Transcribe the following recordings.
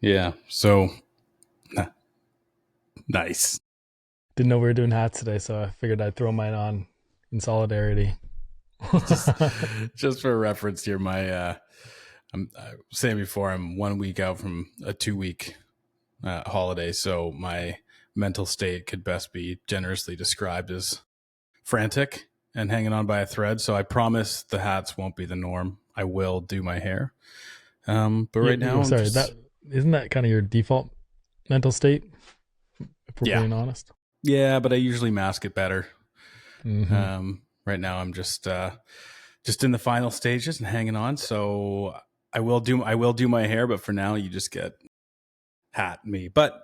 Yeah. So nice. Didn't know we were doing hats today, so I figured I'd throw mine on in solidarity. just just for reference here, I was saying before, I'm 1 week out from a 2 week holiday, so my mental state could best be generously described as frantic and hanging on by a thread. So I promise the hats won't be the norm. I will do my hair. But right now I'm Sorry, that just isn't that kind of your default mental state, if we're yeah. being honest. Yeah, but I usually mask it better. Mm-hmm. Right now I'm just in the final stages and hanging on. So I will do my hair, but for now you just get hat me. But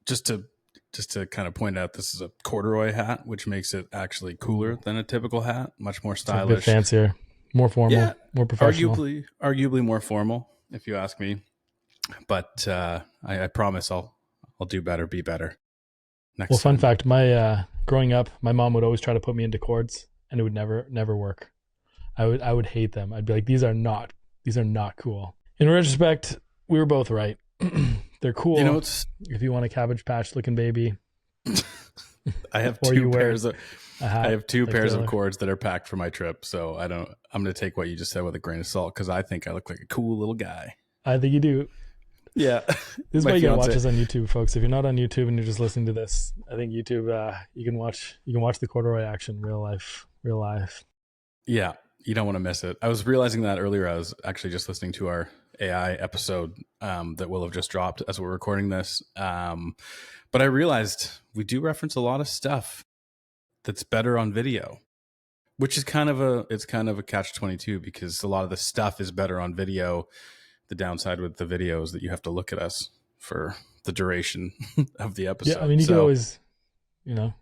just to just to kind of point out, this is a corduroy hat, which makes it actually cooler Ooh, than a typical hat, much more it's a bit stylish. fancier, more formal, Yeah, more professional. arguably more formal, if you ask me. But I promise I'll do better, be better Well, next fun time. fact: my growing up, my mom would always try to put me into cords, and it would never work. I would hate them. I'd be like, these are not cool. In retrospect, we were both right. They're You know, cool it's if you want a Cabbage Patch looking baby, I have or two you wear pairs of a I hat have two like pairs of Taylor. cords that are packed for my trip, so I don't. I'm going to take what you just said with a grain of salt because I think I look like a cool little guy. I think you do. Yeah, This is my why you got to watch fiance. us on YouTube, folks. If you're not on YouTube and you're just listening to this, I think YouTube, you can watch the corduroy action, real life, real life. Yeah, you don't want to miss it. I was realizing that earlier. I was actually just listening to our AI episode that will have just dropped as we're recording this. But I realized we do reference a lot of stuff that's better on video, which is kind of a catch-22 because a lot of the stuff is better on video. The downside with the video is that you have to look at us for the duration of the Yeah, I episode. mean, you could So, always, you know,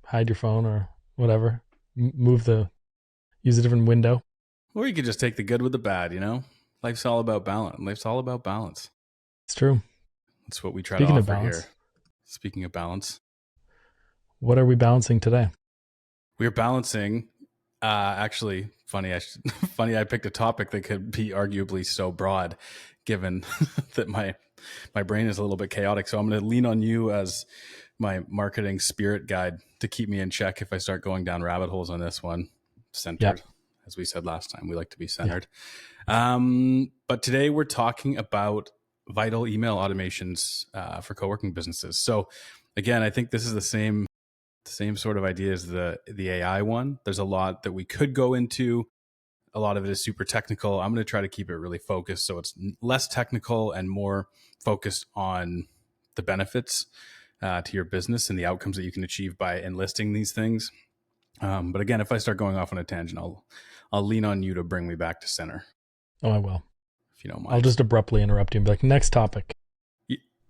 hide your phone or whatever, move use a different window. or you could just take the good with the bad. Life's all about balance. Life's all about balance. It's true. That's what we try to Speaking of offer here. balance, Speaking of balance, what are we balancing today? we're balancing. Actually, funny. Funny. I picked a topic that could be arguably so broad, given that my brain is a little bit chaotic. So I'm going to lean on you as my marketing spirit guide to keep me in check if I start going down rabbit holes on this one. Yeah, Centered, as we said last time, we like to be yeah, centered. But today we're talking about vital email automations for co-working businesses. So again, I think this is the same sort of idea as the AI one. There's a lot that we could go into. A lot of it is super technical. I'm going to try to keep it really focused so it's less technical and more focused on the benefits to your business and the outcomes that you can achieve by enlisting these things. But again, if I start going off on a tangent, I'll lean on you to bring me back to center, oh, I will. if you don't I'll mind. just abruptly interrupt you and be like, next topic,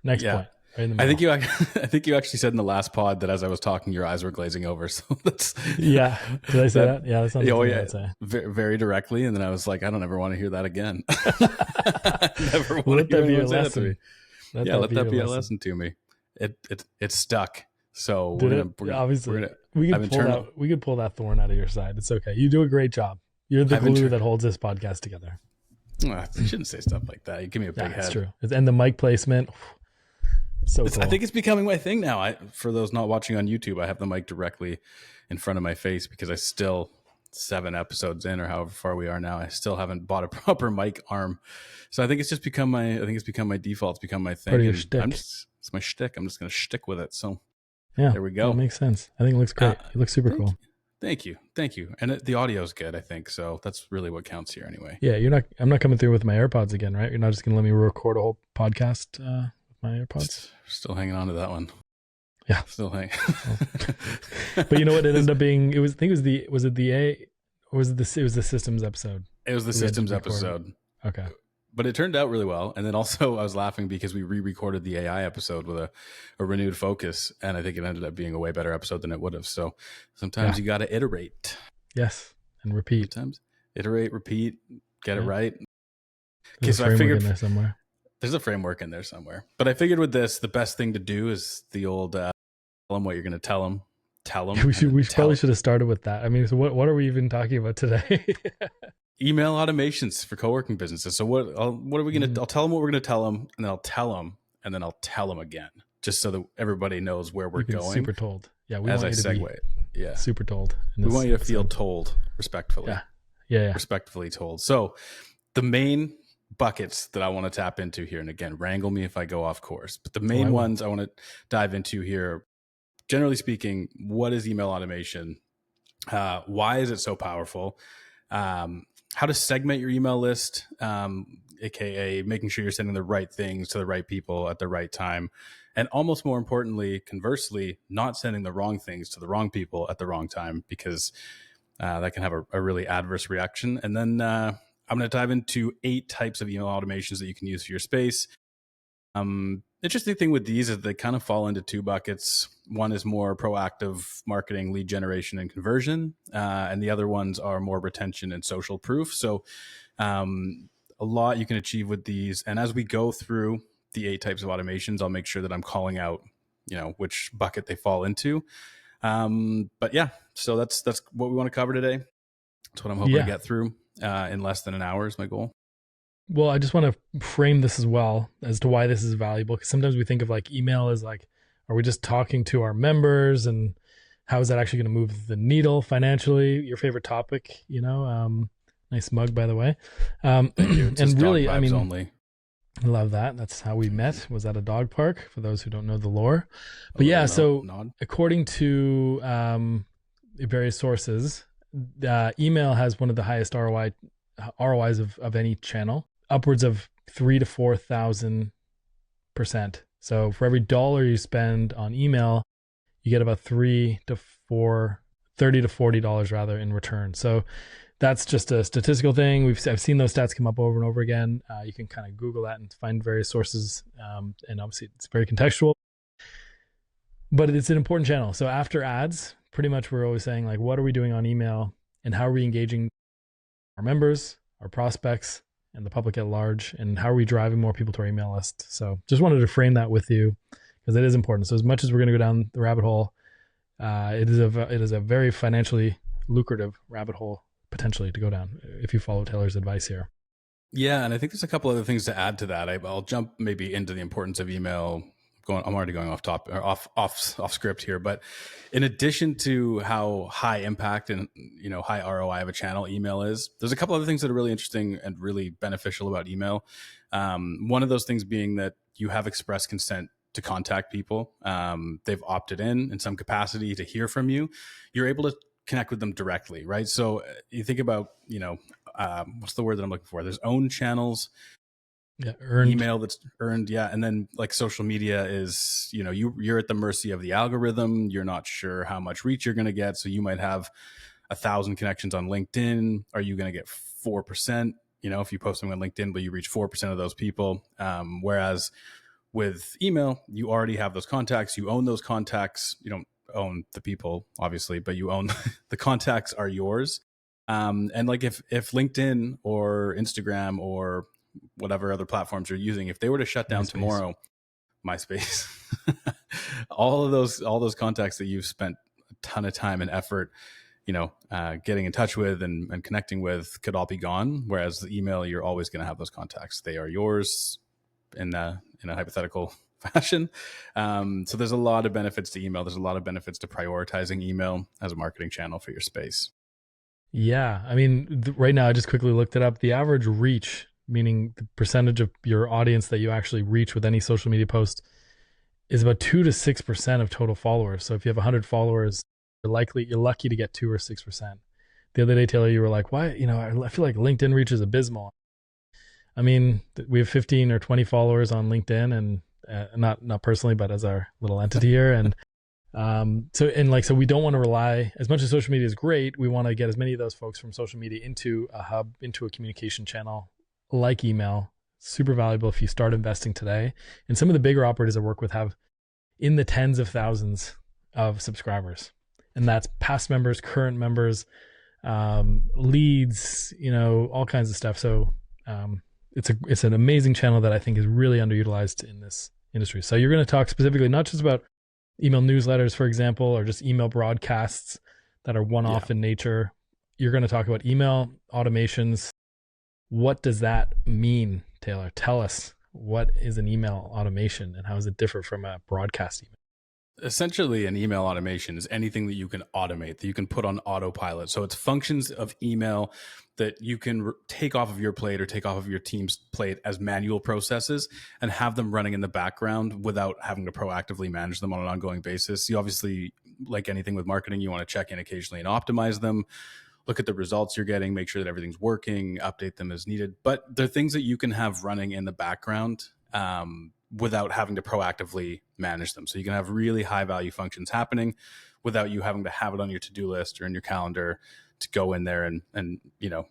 next Yeah, point, right in the I think middle. I think you actually said in the last pod that as I was talking, your eyes were glazing over. So that's Yeah, did I say that. that? Yeah, that sounds like Oh something I yeah, would say. very directly. And then I was like, I don't ever want to hear that again. Never want to Let hear that be your anyone say that to me. lesson. Let Yeah, that let be that your be a lesson. lesson to me. It stuck. So Did it? we're Obviously, gonna. we I've could pull internal. that. We could pull that thorn out of your side. It's okay. You do a great job. You're the I've glue inter. that holds this podcast together. You shouldn't say stuff like that. You give me a big Yeah, it's head. true. And the mic placement, so I cool. think it's becoming my thing now. For those not watching on YouTube, I have the mic directly in front of my face because I still 7 episodes in or however far we are now. I still haven't bought a proper mic arm, so I think it's just become my. I think it's become my default. It's become my Part thing, of your and shtick. it's my shtick. I'm just gonna stick with it. So Yeah, there we that go. makes sense. I think it looks Uh, great. You look super thank cool. you, thank you. And the audio is good. I think so. That's really what counts here, anyway. Yeah, you're not. I'm not coming through with my AirPods again, right? You're not just gonna let me record a whole podcast with my AirPods. Still hanging on to that one. Yeah. Still hanging. Well, but you know what? It ended up being. It was. I think it was the. Was it the A? Or was it the? It was the systems episode. It was the We had to systems record. episode. Okay. But it turned out really well. And then also I was laughing because we re-recorded the AI episode with a renewed focus. And I think it ended up being a way better episode than it would have. So Yeah. sometimes you got to iterate. Yes. And repeat. Sometimes iterate, repeat, get it Yeah. right. Okay, There's a so I framework in figured there somewhere. there's a framework in there somewhere. But I figured with this, the best thing to do is the old tell them what you're going to tell them. Tell them. We And should. then We tell. probably should have started with that. I mean, so what are we even talking about today? email automations for co-working businesses. So what are we going to, I'll tell them what we're going to tell them, and then I'll tell them, and then I'll tell them again, just so that everybody knows where we're going. Super told. Yeah. We as want I you to segue. be super told. We want you to feel told respectfully. Yeah. Respectfully told. So the main buckets that I want to tap into here, and again, wrangle me if I go off course, but the main ones I want to dive into here, generally speaking, what is email automation? Why is it so powerful? How to segment your email list, aka making sure you're sending the right things to the right people at the right time. And almost more importantly, conversely, not sending the wrong things to the wrong people at the wrong time, because that can have a really adverse reaction. And then I'm going to dive into 8 types of email automations that you can use for your space. Interesting thing with these is they kind of fall into 2 buckets. One is more proactive marketing, lead generation, and conversion. And the other ones are more retention and social proof. So a lot you can achieve with these. And as we go through the 8 types of automations, I'll make sure that I'm calling out, which bucket they fall into. But yeah, so that's what we want to cover today. That's what I'm hoping to get through in less than an hour is my goal. Well, I just want to frame this as well as to why this is valuable, because sometimes we think of like email as like, are we just talking to our members, and how is that actually going to move the needle financially? Your favorite topic, nice mug, by the way. And really, I mean, only. I love that. That's how we met, was at a dog park, for those who don't know the lore. But according to various sources, email has one of the highest ROIs of any channel, upwards of 3,000 to 4,000%. So for every dollar you spend on email, you get about $30 to $40 rather in return. So that's just a statistical thing. I've seen those stats come up over and over again. You can kind of Google that and find various sources. And obviously it's very contextual, but it's an important channel. So after ads, pretty much we're always saying like, what are we doing on email, and how are we engaging our members, our prospects, and the public at large, and how are we driving more people to our email list? So just wanted to frame that with you, because it is important. So as much as we're going to go down the rabbit hole, it is a very financially lucrative rabbit hole potentially to go down if you follow Taylor's advice here. Yeah, and I think there's a couple other things to add to that. I'll jump maybe into the importance of email. I'm already going off script here, but in addition to how high impact and high ROI of a channel email is, there's a couple other things that are really interesting and really beneficial about email. One of those things being that you have express consent to contact people. They've opted in some capacity to hear from you. You're able to connect with them directly, right? So you think about what's the word that I'm looking for? There's owned channels. Yeah, earned. Email that's earned, and then like social media is, you're at the mercy of the algorithm. You're not sure how much reach you're going to get, so you might have 1,000 connections on LinkedIn. Are you going to get 4%? If you post something on LinkedIn, but you reach 4% of those people. Whereas with email, you already have those contacts. You own those contacts. You don't own the people, obviously, but you own the contacts are yours. And like if LinkedIn or Instagram or whatever other platforms you're using, if they were to shut down tomorrow, MySpace, all those contacts that you've spent a ton of time and effort, getting in touch with and connecting with could all be gone. Whereas the email, you're always going to have those contacts. They are yours in a hypothetical fashion. So there's a lot of benefits to email. There's a lot of benefits to prioritizing email as a marketing channel for your space. Yeah. I mean, right now I just quickly looked it up. The average reach, meaning the percentage of your audience that you actually reach with any social media post, is about 2 to 6% of total followers. So if you have 100 followers, you're lucky to get 2 or 6%. The other day, Taylor, you were like, why? I feel like LinkedIn reach is abysmal. I mean, we have 15 or 20 followers on LinkedIn, and not personally, but as our little entity here. And so we don't want to rely, as much as social media is great, we want to get as many of those folks from social media into a hub, into a communication channel like email. Super valuable if you start investing today. And some of the bigger operators I work with have in the tens of thousands of subscribers, and that's past members, current members, leads, all kinds of stuff. So it's an amazing channel that I think is really underutilized in this industry. So you're going to talk specifically not just about email newsletters, for example, or just email broadcasts that are one-off in nature. you're going to talk about email automations. What does that mean, Taylor? Tell us, what is an email automation and how does it differ from a broadcast email? Essentially, an email automation is anything that you can automate, that you can put on autopilot. So it's functions of email that you can take off of your plate or take off of your team's plate as manual processes and have them running in the background without having to proactively manage them on an ongoing basis. You obviously, like anything with marketing, you want to check in occasionally and optimize them, look at the results you're getting, make sure that everything's working, update them as needed. But they're things that you can have running in the background without having to proactively manage them. So you can have really high value functions happening without you having to have it on your to-do list or in your calendar to go in there and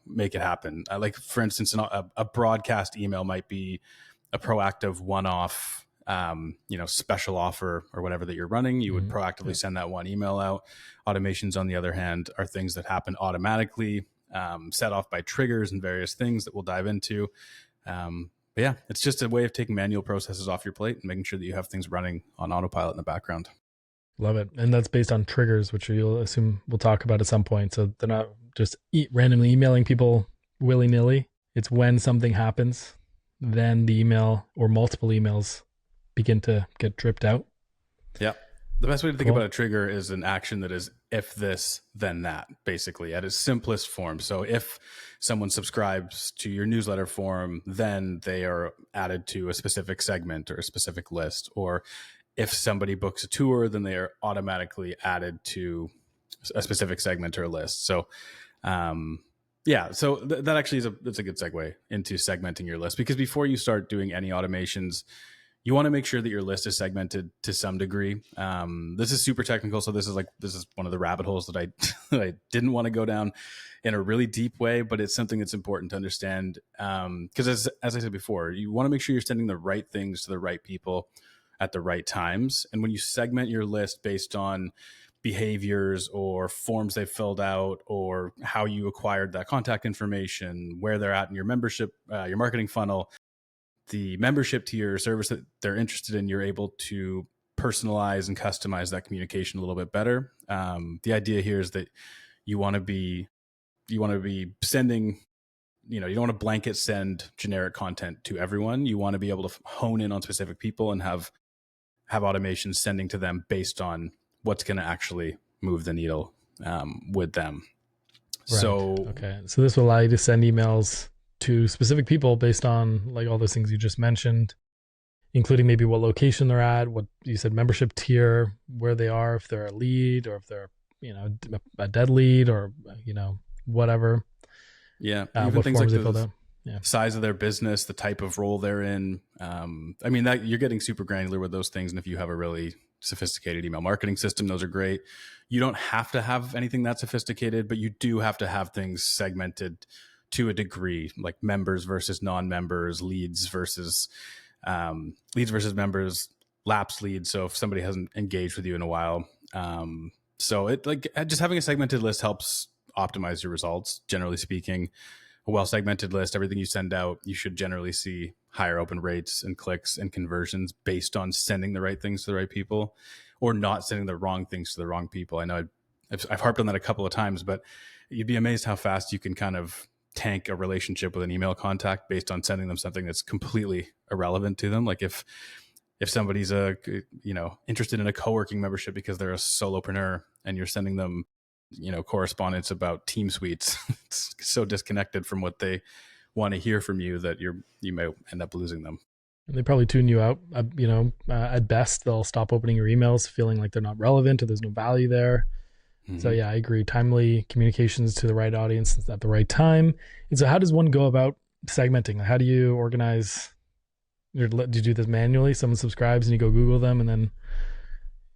make it happen. Like, for instance, a broadcast email might be a proactive one-off special offer or whatever that you're running. You would proactively send that one email out. Automations, on the other hand, are things that happen automatically, set off by triggers and various things that we'll dive into. But yeah, it's just a way of taking manual processes off your plate and making sure that you have things running on autopilot in the background. Love it. And that's based on triggers, which you'll assume we'll talk about at some point. So they're not just randomly emailing people willy-nilly. It's when something happens, then the email or multiple emails begin to get dripped out. Yeah. The best way to think about a trigger is an action that is if this, then that, basically, at its simplest form. So if someone subscribes to your newsletter form, then they are added to a specific segment or a specific list. Or if somebody books a tour, then they are automatically added to a specific segment or list. So, that actually that's a good segue into segmenting your list, because before you start doing any automations, you want to make sure that your list is segmented to some degree. This is super technical, so this is one of the rabbit holes that I didn't want to go down in a really deep way, but it's something that's important to understand. Because as I said before, you want to make sure you're sending the right things to the right people at the right times. And when you segment your list based on behaviors or forms they filled out or how you acquired that contact information, where they're at in your membership, your marketing funnel, the membership tier or service that they're interested in, you're able to personalize and customize that communication a little bit better. The idea here is that you want to be sending, you don't want to blanket send generic content to everyone. You want to be able to hone in on specific people and have automations sending to them based on what's going to actually move the needle with them. Right. So, okay. So this will allow you to send emails to specific people based on like all those things you just mentioned, including maybe what location they're at, what you said, membership tier, where they are, if they're a lead or if they're, a dead lead or, whatever. Yeah. Even what things forms like they filled out. Yeah. Size of their business, the type of role they're in. That you're getting super granular with those things. And if you have a really sophisticated email marketing system, those are great. You don't have to have anything that sophisticated, but you do have to have things segmented to a degree, like members versus non-members, leads versus members, lapsed leads. So if somebody hasn't engaged with you in a while, so just having a segmented list helps optimize your results. Generally speaking, a well-segmented list, everything you send out, you should generally see higher open rates and clicks and conversions based on sending the right things to the right people or not sending the wrong things to the wrong people. I know I've harped on that a couple of times, but you'd be amazed how fast you can kind of tank a relationship with an email contact based on sending them something that's completely irrelevant to them. Like if somebody's interested in a co-working membership because they're a solopreneur and you're sending them correspondence about team suites, it's so disconnected from what they want to hear from you that you may end up losing them. And they probably tune you out. At best, they'll stop opening your emails feeling like they're not relevant or there's no value there. Mm-hmm. So yeah, I agree. Timely communications to the right audience at the right time. And so how does one go about segmenting? How do you organize? Do you do this manually? Someone subscribes and you go Google them and then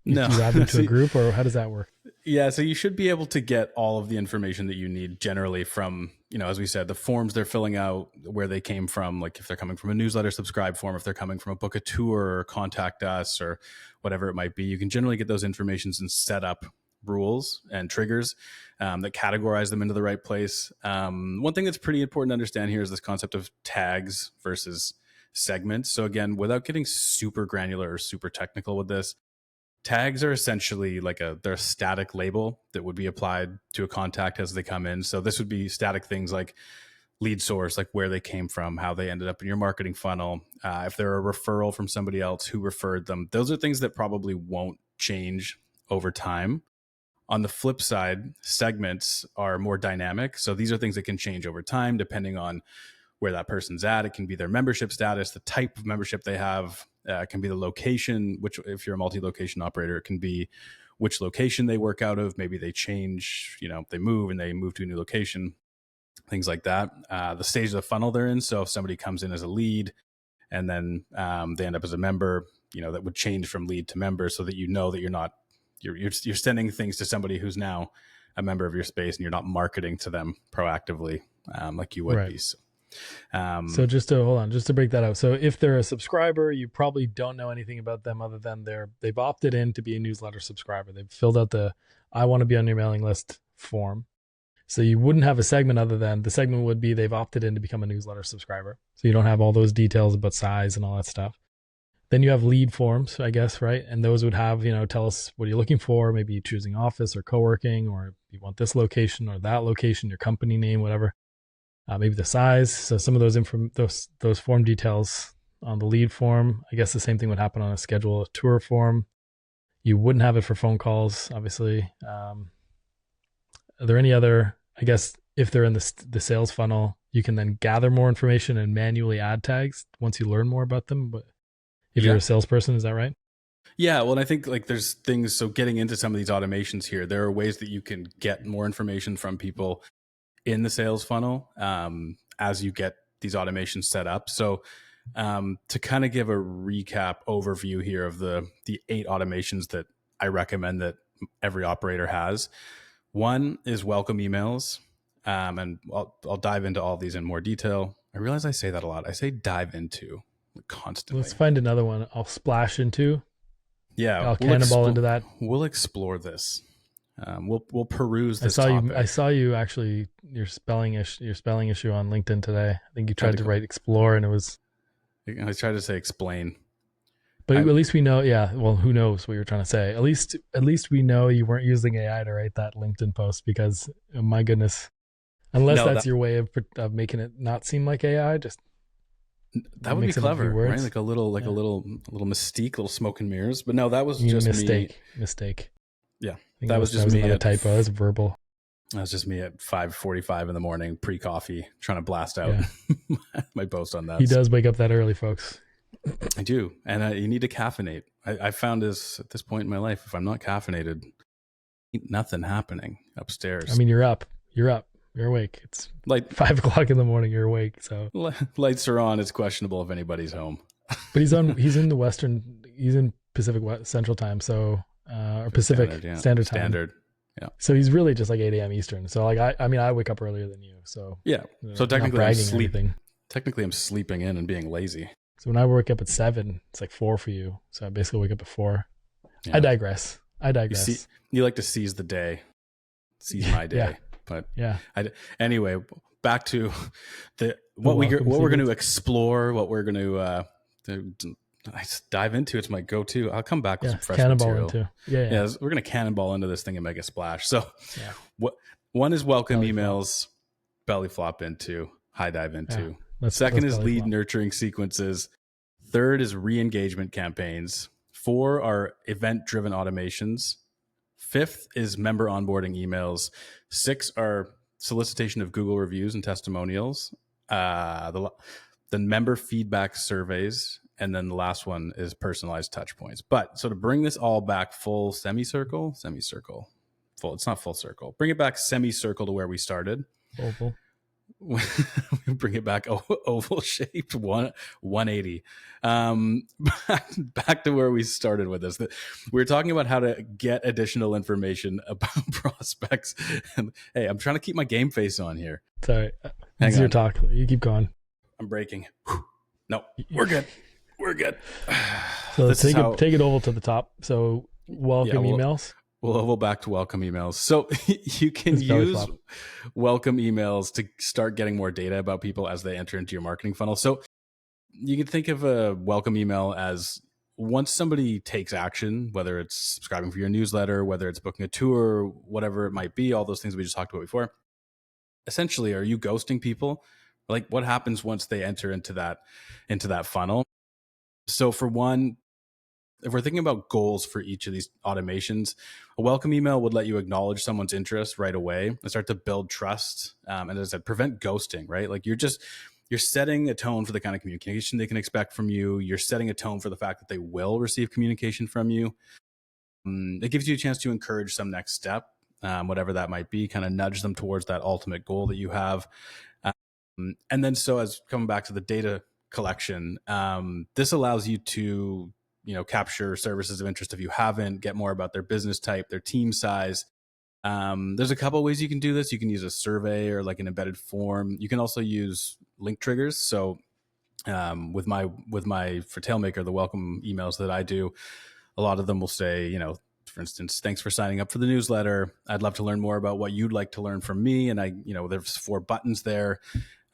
you add them to a group, or how does that work? Yeah, so you should be able to get all of the information that you need generally from, as we said, the forms they're filling out, where they came from, like if they're coming from a newsletter subscribe form, if they're coming from a book a tour or contact us or whatever it might be. You can generally get those informations and set up rules and triggers that categorize them into the right place. One thing that's pretty important to understand here is this concept of tags versus segments. So again, without getting super granular or super technical with this, Tags are essentially they're a static label that would be applied to a contact as they come in. So this would be static things like lead source, like where they came from, how they ended up in your marketing funnel, if they're a referral from somebody else who referred them. Those are things that probably won't change over time. On the flip side, segments are more dynamic. So these are things that can change over time depending on where that person's at. It can be their membership status, the type of membership they have. It can be the location, which if you're a multi-location operator, it can be which location they work out of. Maybe they change, they move and they move to a new location, things like that. The stage of the funnel they're in. So if somebody comes in as a lead and then they end up as a member, that would change from lead to member so that that you're not, you're sending things to somebody who's now a member of your space and you're not marketing to them proactively like you would be. So just to break that out. So if they're a subscriber, you probably don't know anything about them other than they've opted in to be a newsletter subscriber. They've filled out the I want to be on your mailing list form. So you wouldn't have a segment other than the segment would be they've opted in to become a newsletter subscriber. So you don't have all those details about size and all that stuff. Then you have lead forms, I guess, right? And those would have, tell us what you're looking for, maybe choosing office or co-working, or you want this location or that location, your company name, whatever. Maybe the size. So some of those form details on the lead form. I guess the same thing would happen on a schedule a tour form. You wouldn't have it for phone calls, obviously. Are there any other, I guess, if they're in the sales funnel, you can then gather more information and manually add tags once you learn more about them. But if you're a salesperson, is that right? Yeah. Well, and I think there's things, so getting into some of these automations here, there are ways that you can get more information from people in the sales funnel as you get these automations set up. So to kind of give a recap overview here of the 8 automations that I recommend that every operator has. One is welcome emails. And I'll dive into all of these in more detail. I realize I say that a lot. I say dive into constantly. Let's find another one I'll splash into. Yeah. I'll cannonball into that. We'll explore this. We'll peruse this topic. I saw you actually your spelling issue on LinkedIn today. I think you tried to write explore and it was. I tried to say explain. But at least we know. Yeah. Well, who knows what you're trying to say? At least we know you weren't using AI to write that LinkedIn post because, oh my goodness, unless that's your way of making it not seem like AI, just. That would be clever, right? Like a little mystique, little smoke and mirrors. But no, that was just mistake. Yeah, that was just me. A typo. That was verbal. That was just me at 5:45 in the morning, pre-coffee, trying to blast out my post on that. He does wake up that early, folks. I do, and you need to caffeinate. I found this at this point in my life. If I'm not caffeinated, nothing happening upstairs. I mean, you're up. You're awake. It's like 5:00 in the morning. You're awake. So lights are on. It's questionable if anybody's home. But he's in the Western. He's in Pacific Central Time. So or Pacific Standard Time. Standard. Yeah. So he's really just like 8 a.m. Eastern. So like I wake up earlier than you. So yeah. So technically I'm sleeping. Technically I'm sleeping in and being lazy. So when I wake up at 7, it's like 4 for you. So I basically wake up at 4. Yeah. I digress. You like to seize the day. Seize my day. Yeah. But yeah. Anyway, back to what we're going to explore, what we're going to dive into. It's my go-to. I'll come back with some fresh material. Yeah, we're going to cannonball into this thing and make a splash. So one is welcome emails, belly flop into, high dive into. Second is lead nurturing sequences. Third is re-engagement campaigns. 4 are event-driven automations. 5th is member onboarding emails. 6 are solicitation of Google reviews and testimonials. The member feedback surveys. And then the last one is personalized touch points. But so to bring this all back full semicircle, full, it's not full circle. Bring it back semicircle to where we started. Oval. Bring it back oval shaped 180. Back to where we started with this. We were talking about how to get additional information about prospects. And hey, I'm trying to keep my game face on here. Sorry, it's your talk. You keep going. I'm breaking. No, we're good. We're good. So take it oval to the top. So welcome emails. We'll oval back to welcome emails. So you can use welcome emails to start getting more data about people as they enter into your marketing funnel. So you can think of a welcome email as once somebody takes action, whether it's subscribing for your newsletter, whether it's booking a tour, whatever it might be, all those things we just talked about before, essentially, are you ghosting people? Like, what happens once they enter into that funnel? So for one, if we're thinking about goals for each of these automations, a welcome email would let you acknowledge someone's interest right away and start to build trust. And as I said, prevent ghosting, right? Like you're setting a tone for the kind of communication they can expect from you. You're setting a tone for the fact that they will receive communication from you. It gives you a chance to encourage some next step, whatever that might be, kind of nudge them towards that ultimate goal that you have. And then, so as coming back to the data collection, this allows you to, capture services of interest if you haven't, get more about their business type, their team size. There's a couple of ways you can do this. You can use a survey or like an embedded form. You can also use link triggers. So with my for Tailmaker, the welcome emails that I do, a lot of them will say, for instance, thanks for signing up for the newsletter. I'd love to learn more about what you'd like to learn from me. And there's 4 buttons there.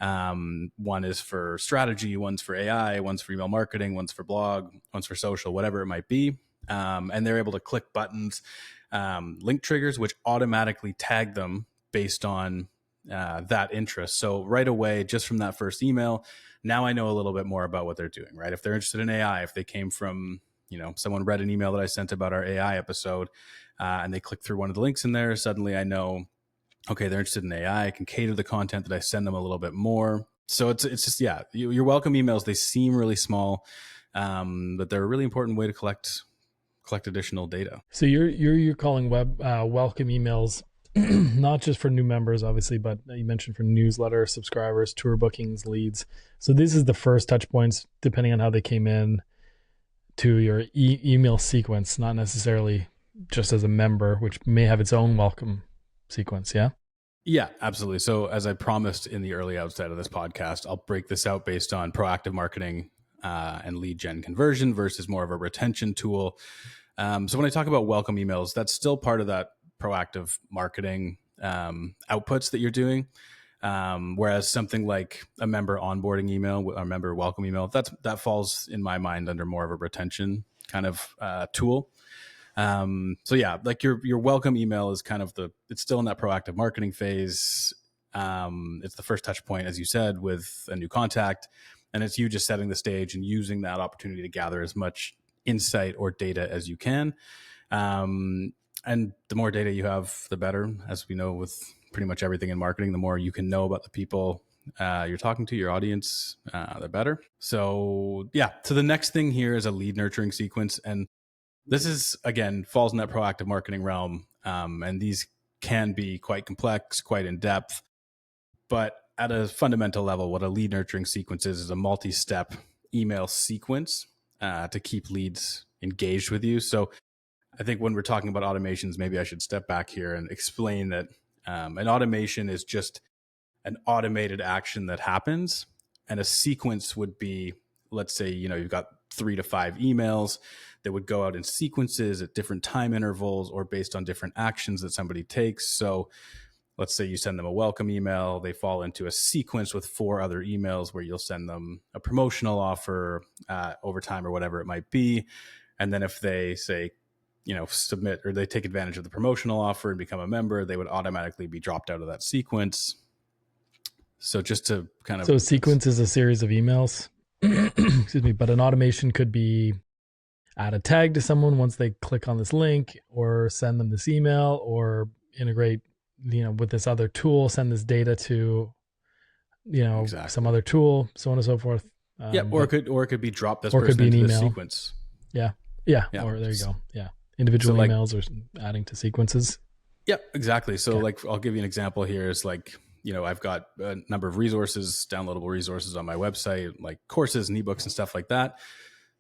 One is for strategy, one's for AI, one's for email marketing, one's for blog, one's for social, whatever it might be. And they're able to click buttons, link triggers, which automatically tag them based on that interest. So right away, just from that first email, now I know a little bit more about what they're doing, right? If they're interested in AI, if they came from, someone read an email that I sent about our AI episode, and they click through one of the links in there, suddenly I know, okay, they're interested in AI. I can cater the content that I send them a little bit more. So it's just, yeah, your welcome emails, they seem really small, but they're a really important way to collect additional data. So you're calling welcome emails not just for new members, obviously, but you mentioned for newsletter subscribers, tour bookings, leads. So this is the first touch points, depending on how they came in, to your email sequence, not necessarily just as a member, which may have its own welcome sequence. Yeah. Yeah, absolutely. So as I promised in the early outset of this podcast, I'll break this out based on proactive marketing and lead gen conversion versus more of a retention tool. So when I talk about welcome emails, that's still part of that proactive marketing outputs that you're doing. Whereas something like a member onboarding email, a member welcome email, that falls in my mind under more of a retention kind of tool. So yeah, like your welcome email is kind of it's still in that proactive marketing phase. It's the first touch point, as you said, with a new contact, and it's you just setting the stage and using that opportunity to gather as much insight or data as you can. And the more data you have, the better, as we know with pretty much everything in marketing. The more you can know about the people you're talking to, your audience, the better. So yeah, so the next thing here is a lead nurturing sequence. And this is, again, falls in that proactive marketing realm. And these can be quite complex, quite in depth. But at a fundamental level, what a lead nurturing sequence is a multi-step email sequence to keep leads engaged with you. So I think when we're talking about automations, maybe I should step back here and explain that an automation is just an automated action that happens. And a sequence would be, let's say, you've got 3 to 5 emails that would go out in sequences at different time intervals or based on different actions that somebody takes. So let's say you send them a welcome email, they fall into a sequence with 4 other emails where you'll send them a promotional offer, overtime or whatever it might be. And then if they say, submit or they take advantage of the promotional offer and become a member, they would automatically be dropped out of that sequence. So just to kind of... So a sequence is a series of emails, excuse me, but an automation could be add a tag to someone once they click on this link, or send them this email, or integrate, with this other tool, send this data to, Exactly. some other tool, so on and so forth. Or it could be drop this or person could be an into the email sequence. Yeah. Or there you go. Yeah. Individual emails or adding to sequences. Yeah, exactly. So I'll give you an example here. Is I've got a number of resources, downloadable resources on my website, like courses and ebooks and stuff like that.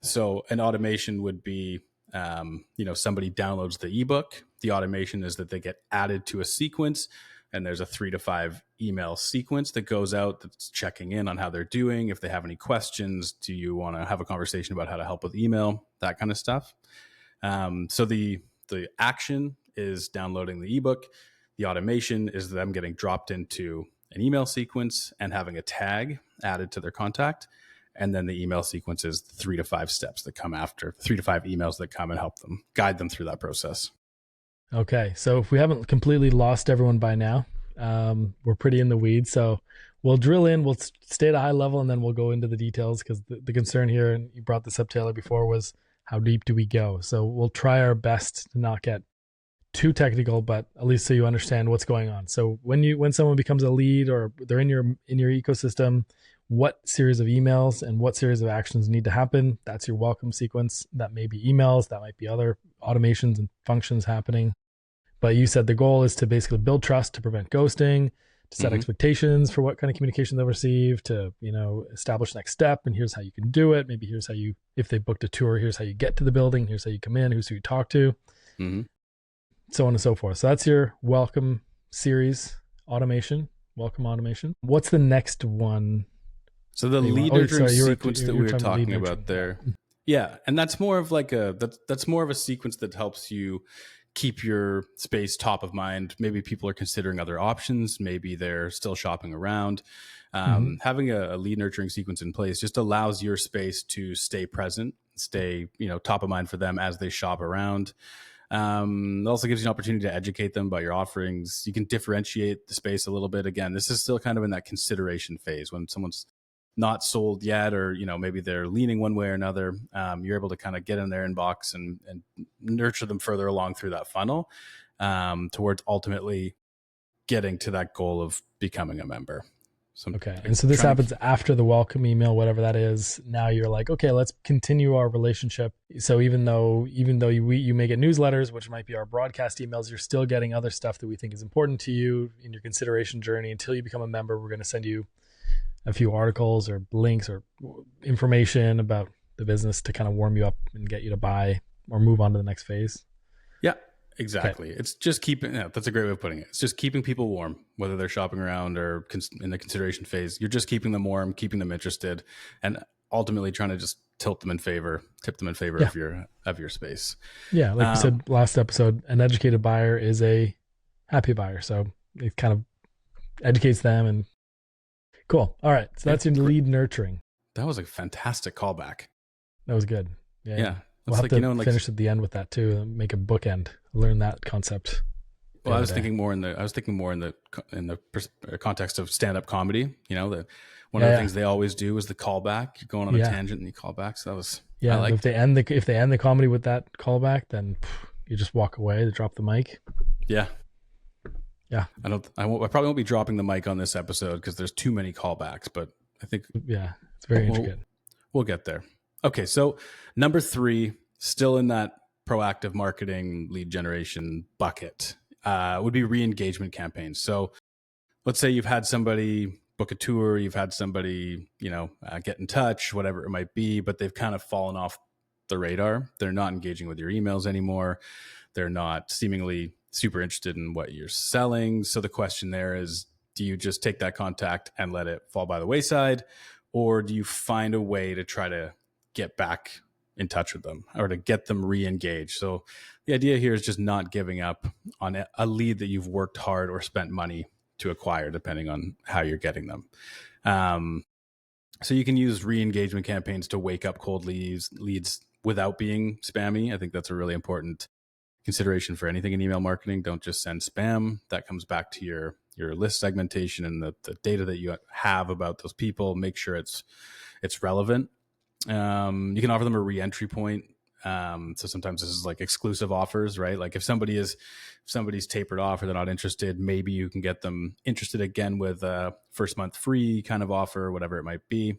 So an automation would be, somebody downloads the ebook. The automation is that they get added to a sequence, and there's a 3 to 5 email sequence that goes out that's checking in on how they're doing. If they have any questions, do you want to have a conversation about how to help with email, that kind of stuff. So the action is downloading the ebook. The automation is them getting dropped into an email sequence and having a tag added to their contact. And then the email sequence is 3 to 5 steps that come after, 3 to 5 emails that come and help them, guide them through that process. Okay. So if we haven't completely lost everyone by now, we're pretty in the weeds. So we'll drill in, we'll stay at a high level, and then we'll go into the details, because the concern here, and you brought this up, Taylor, before, was how deep do we go? So we'll try our best to not get too technical, but at least so you understand what's going on. So when someone becomes a lead, or they're in your ecosystem, what series of emails and what series of actions need to happen? That's your welcome sequence. That may be emails, that might be other automations and functions happening. But you said the goal is to basically build trust, to prevent ghosting, to set expectations for what kind of communication they'll receive, to, establish next step, and here's how you can do it. Maybe here's how you, if they booked a tour, here's how you get to the building, here's how you come in, who's who you talk to, so on and so forth. So that's your welcome series automation, welcome automation. What's the next one? So the lead nurturing sequence that we were talking about there. Yeah. And that's more of like that's more of a sequence that helps you keep your space top of mind. Maybe people are considering other options. Maybe they're still shopping around. Having a lead nurturing sequence in place just allows your space to stay present, stay, top of mind for them as they shop around. It also gives you an opportunity to educate them about your offerings. You can differentiate the space a little bit. Again, this is still kind of in that consideration phase when someone's not sold yet, or maybe they're leaning one way or another. You're able to kind of get in their inbox and nurture them further along through that funnel, towards ultimately getting to that goal of becoming a member. So okay. And so this happens after the welcome email, whatever that is. Now you're like, okay, let's continue our relationship. So even though you may get newsletters, which might be our broadcast emails, you're still getting other stuff that we think is important to you in your consideration journey. Until you become a member, we're going to send you a few articles or links or information about the business to kind of warm you up and get you to buy or move on to the next phase. Yeah, exactly. Okay. It's just that's a great way of putting it. It's just keeping people warm, whether they're shopping around or in the consideration phase. You're just keeping them warm, keeping them interested, and ultimately trying to just tip them in favor of your space. Yeah. Like you said last episode, an educated buyer is a happy buyer. So it kind of educates them. And cool. All right. So that's your lead nurturing. That was a fantastic callback. That was good. Yeah. We'll have like, to finish at the end with that too. Make a bookend. Learn that concept. Well, I was thinking more in the context of stand-up comedy. One of the things they always do is the callback. You're going on a tangent and you call back. So that was if they end the comedy with that callback, then you just walk away. They drop the mic. Yeah. Yeah. I probably won't be dropping the mic on this episode because there's too many callbacks, but I think it's very intricate. We'll get there. Okay. So number 3, still in that proactive marketing lead generation bucket, would be re-engagement campaigns. So let's say you've had somebody book a tour, you've had somebody, get in touch, whatever it might be, but they've kind of fallen off the radar. They're not engaging with your emails anymore. They're not seemingly super interested in what you're selling. So the question there is, do you just take that contact and let it fall by the wayside? Or do you find a way to try to get back in touch with them or to get them re-engaged? So the idea here is just not giving up on a lead that you've worked hard or spent money to acquire, depending on how you're getting them. So you can use re-engagement campaigns to wake up cold leads without being spammy. I think that's a really important consideration for anything in email marketing. Don't just send spam. That comes back to your list segmentation and the data that you have about those people. Make sure it's relevant. You can offer them a re-entry point. So sometimes this is like exclusive offers, right? Like if somebody's tapered off or they're not interested, maybe you can get them interested again with a first month free kind of offer, whatever it might be.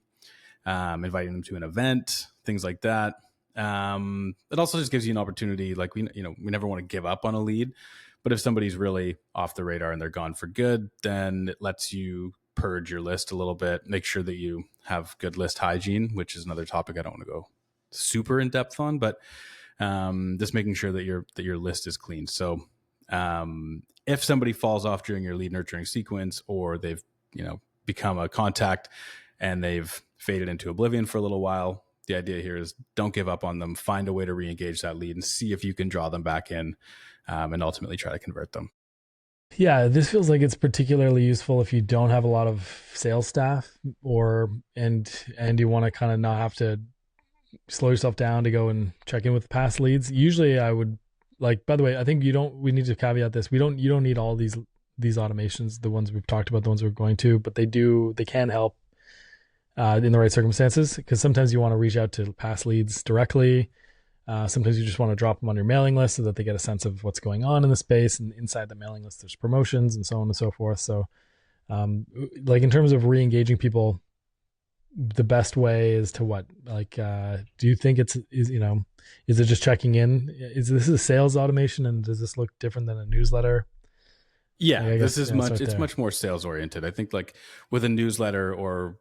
Inviting them to an event, things like that. It also just gives you an opportunity. Like we never want to give up on a lead, but if somebody's really off the radar and they're gone for good, then it lets you purge your list a little bit, make sure that you have good list hygiene, which is another topic I don't want to go super in depth on, but just making sure that your list is clean. So if somebody falls off during your lead nurturing sequence, or they've become a contact and they've faded into oblivion for a little while, the idea here is don't give up on them. Find a way to re-engage that lead and see if you can draw them back in, and ultimately try to convert them. Yeah, this feels like it's particularly useful if you don't have a lot of sales staff, or and you want to kind of not have to slow yourself down to go and check in with past leads. Usually I would like, by the way, I think we need to caveat this. You don't need all these automations, the ones we've talked about, the ones we're going to, but they can help in the right circumstances, because sometimes you want to reach out to past leads directly. Sometimes you just want to drop them on your mailing list so that they get a sense of what's going on in the space. And inside the mailing list, there's promotions and so on and so forth. So, like in terms of re-engaging people, the best way is to what? Like, do you think is it just checking in? Is this a sales automation, and does this look different than a newsletter? Yeah, Like, I this guess is yeah, much. start It's there. much more sales oriented. I think like with a newsletter or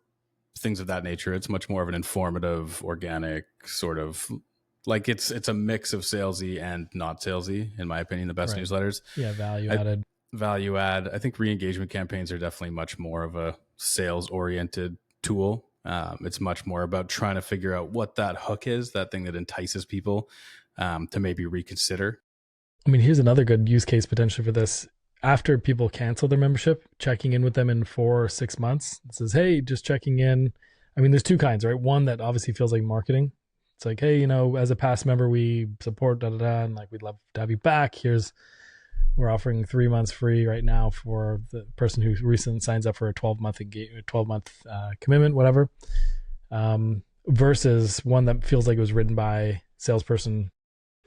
things of that nature, it's much more of an informative, organic sort of like it's a mix of salesy and not salesy. In my opinion, the best Right. newsletters. Yeah, value I, added. value add. I think re-engagement campaigns are definitely much more of a sales oriented tool. It's much more about trying to figure out what that hook is, that thing that entices people to maybe reconsider. I mean, here's another good use case potentially for this. After people cancel their membership, checking in with them in 4 or 6 months. It says, hey, just checking in. I mean, there's two kinds, right? One that obviously feels like marketing. It's like, hey, as a past member, we support da da da, and like we'd love to have you back. We're offering 3 months free right now for the person who recently signs up for a 12-month commitment, whatever. Versus one that feels like it was written by salesperson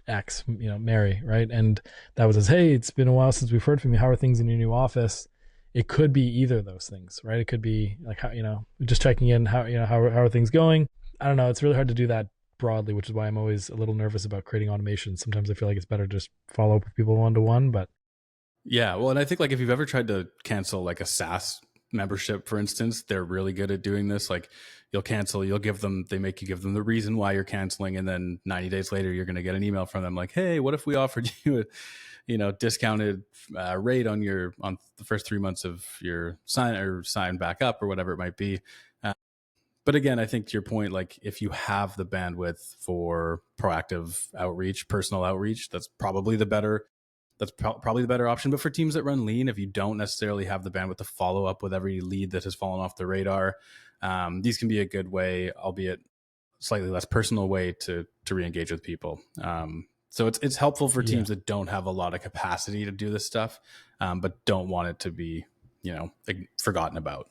X, Mary, right? And that was, hey, it's been a while since we've heard from you. How are things in your new office? It could be either of those things, right? It could be like, how, just checking in, how are things going? I don't know. It's really hard to do that broadly, which is why I'm always a little nervous about creating automation. Sometimes I feel like it's better to just follow up with people one to one, but Yeah, well, and I think like if you've ever tried to cancel like a SaaS membership, for instance, they're really good at doing this. Like you'll cancel, they make you give them the reason why you're canceling, and then 90 days later, you're going to get an email from them like, "Hey, what if we offered you a, discounted rate on the first 3 months of your sign back up or whatever it might be." Uh, but again, I think to your point, like if you have the bandwidth for proactive outreach, personal outreach, that's probably the better option. But for teams that run lean, if you don't necessarily have the bandwidth to follow up with every lead that has fallen off the radar, these can be a good way, albeit slightly less personal way to re-engage with people. So it's helpful for yeah. teams that don't have a lot of capacity to do this stuff, but don't want it to be like forgotten about.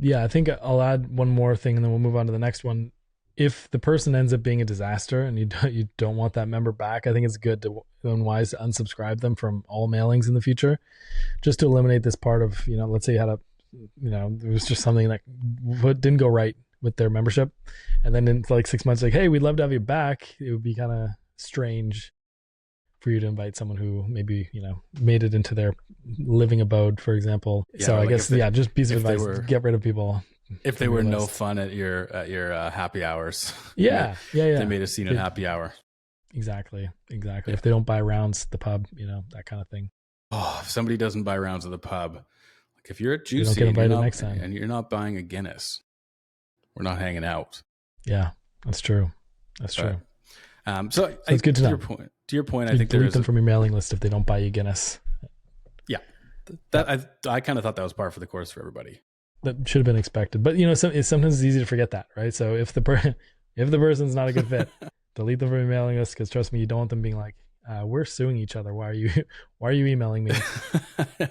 Yeah, I think I'll add one more thing and then we'll move on to the next one. If the person ends up being a disaster and you don't want that member back, I think it's good and wise to unsubscribe them from all mailings in the future, just to eliminate this part of, let's say you had there was just something that didn't go right with their membership. And then in like 6 months, like, hey, we'd love to have you back. It would be kind of strange for you to invite someone who maybe, made it into their living abode, for example. Yeah, So I like guess, yeah, just piece of if they advice, were get rid of people if they from your were no list. fun at your happy hours, Yeah, yeah, they yeah. made a scene at happy hour. Exactly, exactly. Yeah. If they don't buy rounds at the pub, that kind of thing. Oh, if somebody doesn't buy rounds at the pub, like if you're at They don't get Juicy and you're invited not next time. buying a Guinness, we're not hanging out. Yeah, that's true. That's But true. so So it's good to know. to your point, I You think there delete is them from your mailing list if they don't buy you Guinness. yeah, Yeah, that I kind of thought that was par for the course for everybody. that should have been expected. But sometimes it's easy to forget that, right? So if if the person's not a good fit, delete them from your mailing list, because trust me, you don't want them being like, "We're suing each other. Why are you why are you emailing me?"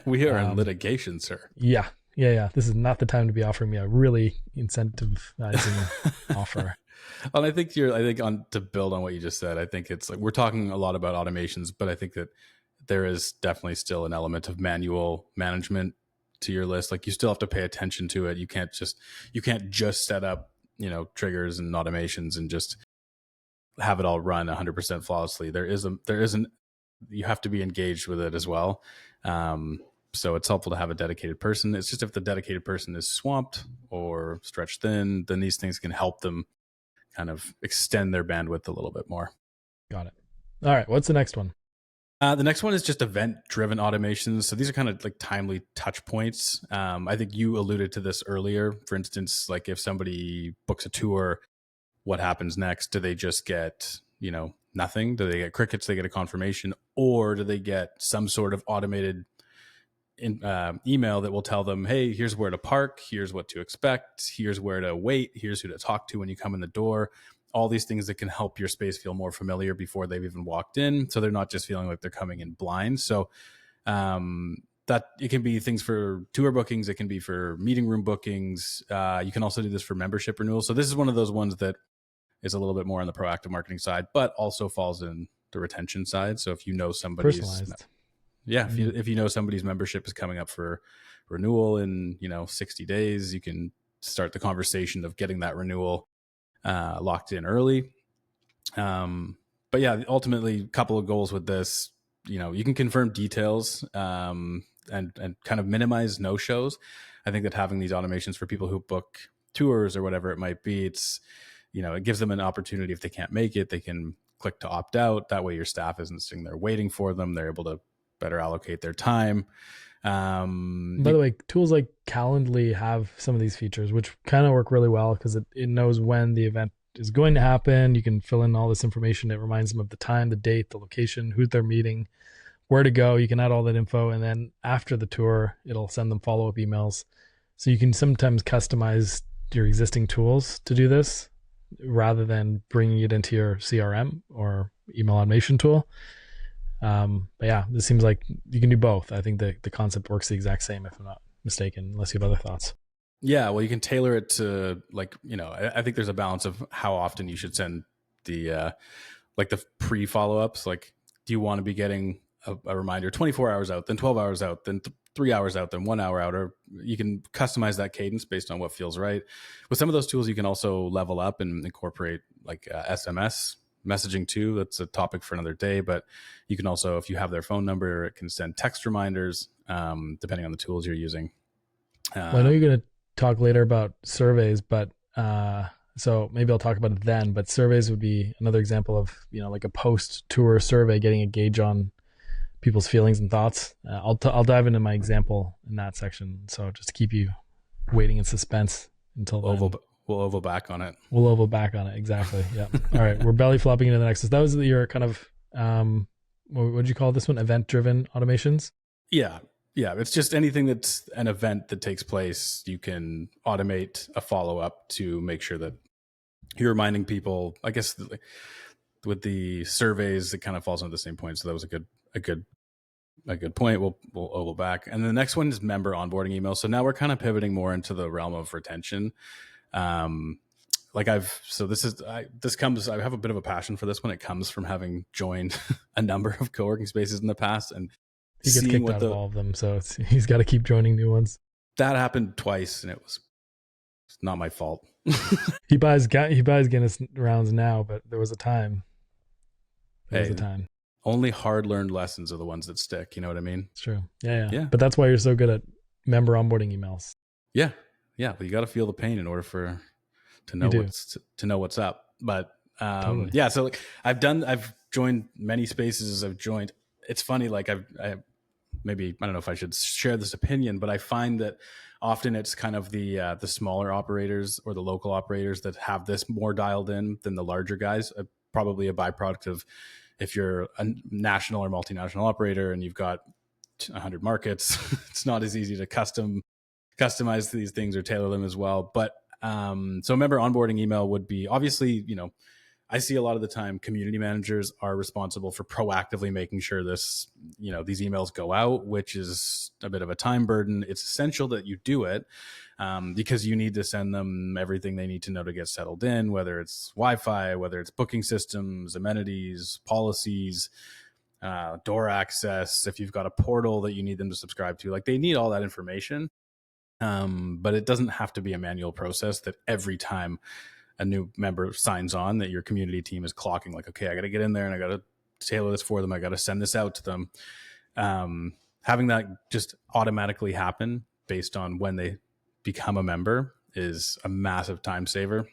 We are in litigation, sir. Yeah, yeah, yeah. This is not the time to be offering me a really incentivizing offer. Well, I think on to build on what you just said, I think it's like we're talking a lot about automations, but I think that there is definitely still an element of manual management to your list. Like you still have to pay attention to it. You can't just set up, triggers and automations and just have it all run 100% flawlessly. There isn't you have to be engaged with it as well. So it's helpful to have a dedicated person. It's just if the dedicated person is swamped or stretched thin, then these things can help them kind of extend their bandwidth a little bit more. Got it. All right. What's the next one? The next one is just event-driven automations. So these are kind of like timely touch points. I think you alluded to this earlier. For instance, like if somebody books a tour, what happens next? Do they just get, nothing? Do they get crickets? They get a confirmation, or do they get some sort of automated email that will tell them, hey, here's where to park, here's what to expect, here's where to wait, here's who to talk to when you come in the door. All these things that can help your space feel more familiar before they've even walked in, so they're not just feeling like they're coming in blind. So that it can be things for tour bookings, it can be for meeting room bookings. You can also do this for membership renewals. So this is one of those ones that is a little bit more on the proactive marketing side, but also falls in the retention side. So if you know somebody's Personalized. if you know somebody's membership is coming up for renewal in 60 days, you can start the conversation of getting that renewal locked in early. But yeah, ultimately, a couple of goals with this. You can confirm details and kind of minimize no shows. I think that having these automations for people who book tours or whatever it might be, it gives them an opportunity. If they can't make it, they can click to opt out. That way your staff isn't sitting there waiting for them. They're able to better allocate their time. By the way, tools like Calendly have some of these features, which kind of work really well because it knows when the event is going to happen. You can fill in all this information. It reminds them of the time, the date, the location, who they're meeting, where to go. You can add all that info. And then after the tour, it'll send them follow-up emails. So you can sometimes customize your existing tools to do this rather than bringing it into your CRM or email automation tool. But yeah, this seems like you can do both. I think the concept works the exact same, if I'm not mistaken, unless you have other thoughts. Yeah, well, you can tailor it to I think there's a balance of how often you should send the the pre follow-ups. Like, do you want to be getting a reminder 24 hours out, then 12 hours out, then 3 hours out, then 1 hour out? Or you can customize that cadence based on what feels right. With some of those tools, you can also level up and incorporate SMS messaging too. That's a topic for another day, but you can also, if you have their phone number, it can send text reminders depending on the tools you're using. Well, I know you're going to talk later about surveys, but so maybe I'll talk about it then. But surveys would be another example of like a post-tour survey, getting a gauge on people's feelings and thoughts. I'll dive into my example in that section. So just to keep you waiting in suspense until then. We'll oval back on it. We'll oval back on it. Exactly. Yeah. All right. We're belly flopping into the next. So that was your kind of what would you call this one? Event-driven automations. Yeah. Yeah, it's just anything that's an event that takes place, you can automate a follow-up to make sure that you're reminding people. I guess with the surveys, it kind of falls into the same point. So that was a good point. We'll oval back. And the next one is member onboarding email. So now we're kind of pivoting more into the realm of retention. I have a bit of a passion for this one. It comes from having joined a number of co-working spaces in the past, and he gets kicked out of all of them, so he's got to keep joining new ones. That happened twice, and it's not my fault. He buys Guinness rounds now, but there was a time. Only hard-learned lessons are the ones that stick. You know what I mean? It's true. Yeah. But that's why you're so good at member onboarding emails. Yeah. Well, you got to feel the pain in order to know what's up. But totally. Yeah. So I've joined many spaces. It's funny. Like I don't know if I should share this opinion, but I find that often it's kind of the smaller operators or the local operators that have this more dialed in than the larger guys. Probably a byproduct of if you're a national or multinational operator and you've got 100 markets, it's not as easy to customize these things or tailor them as well. But so member onboarding email would be obviously, I see a lot of the time community managers are responsible for proactively making sure these emails go out, which is a bit of a time burden. It's essential that you do it because you need to send them everything they need to know to get settled in, whether it's Wi-Fi, whether it's booking systems, amenities, policies, door access. If you've got a portal that you need them to subscribe to, they need all that information. But it doesn't have to be a manual process that every time a new member signs on that your community team is clocking okay, I got to get in there and I got to tailor this for them. I got to send this out to them. Having that just automatically happen based on when they become a member is a massive time saver.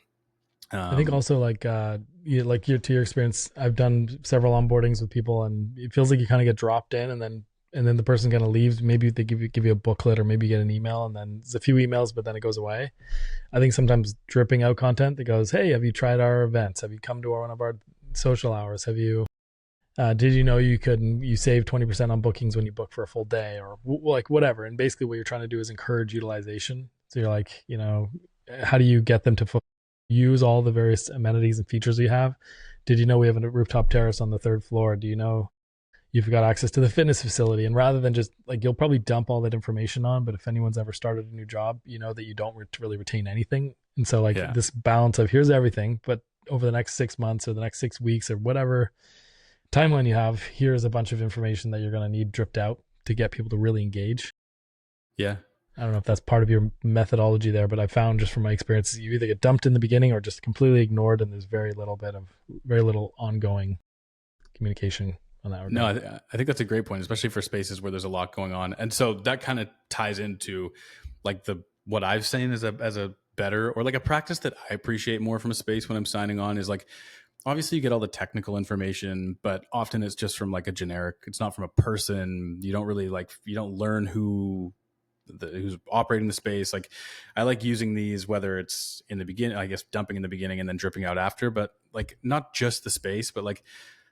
I think also to your experience, I've done several onboardings with people and it feels like you kind of get dropped in and then the person kind of leaves. Maybe they give you a booklet or maybe you get an email and then there's a few emails, but then it goes away. I think sometimes dripping out content that goes, hey, have you tried our events? Have you come to one of our social hours? Have you Did you know you save 20% on bookings when you book for a full day, or like whatever. And basically what you're trying to do is encourage utilization. So you're like, how do you get them to use all the various amenities and features we have? Did you know we have a rooftop terrace on the third floor? Do you know you've got access to the fitness facility? And rather than just like, you'll probably dump all that information on, but if anyone's ever started a new job, you know that you don't really retain anything. And so like Yeah. this balance of here's everything, but over the next 6 months or the next 6 weeks or whatever timeline you have, here's a bunch of information that you're going to need dripped out to get people to really engage. Yeah. I don't know if that's part of your methodology there, but I found just from my experiences, you either get dumped in the beginning or just completely ignored, and there's very little ongoing communication on that regard. No, I think that's a great point, especially for spaces where there's a lot going on. And so that kind of ties into like what I've seen as a better, or like a practice that I appreciate more from a space when I'm signing on, is like, obviously you get all the technical information, but often it's just from like a generic, it's not from a person. You don't really you don't learn who's operating the space. Like, I like using these, whether it's in the beginning, I guess dumping in the beginning and then dripping out after, but like not just the space, but like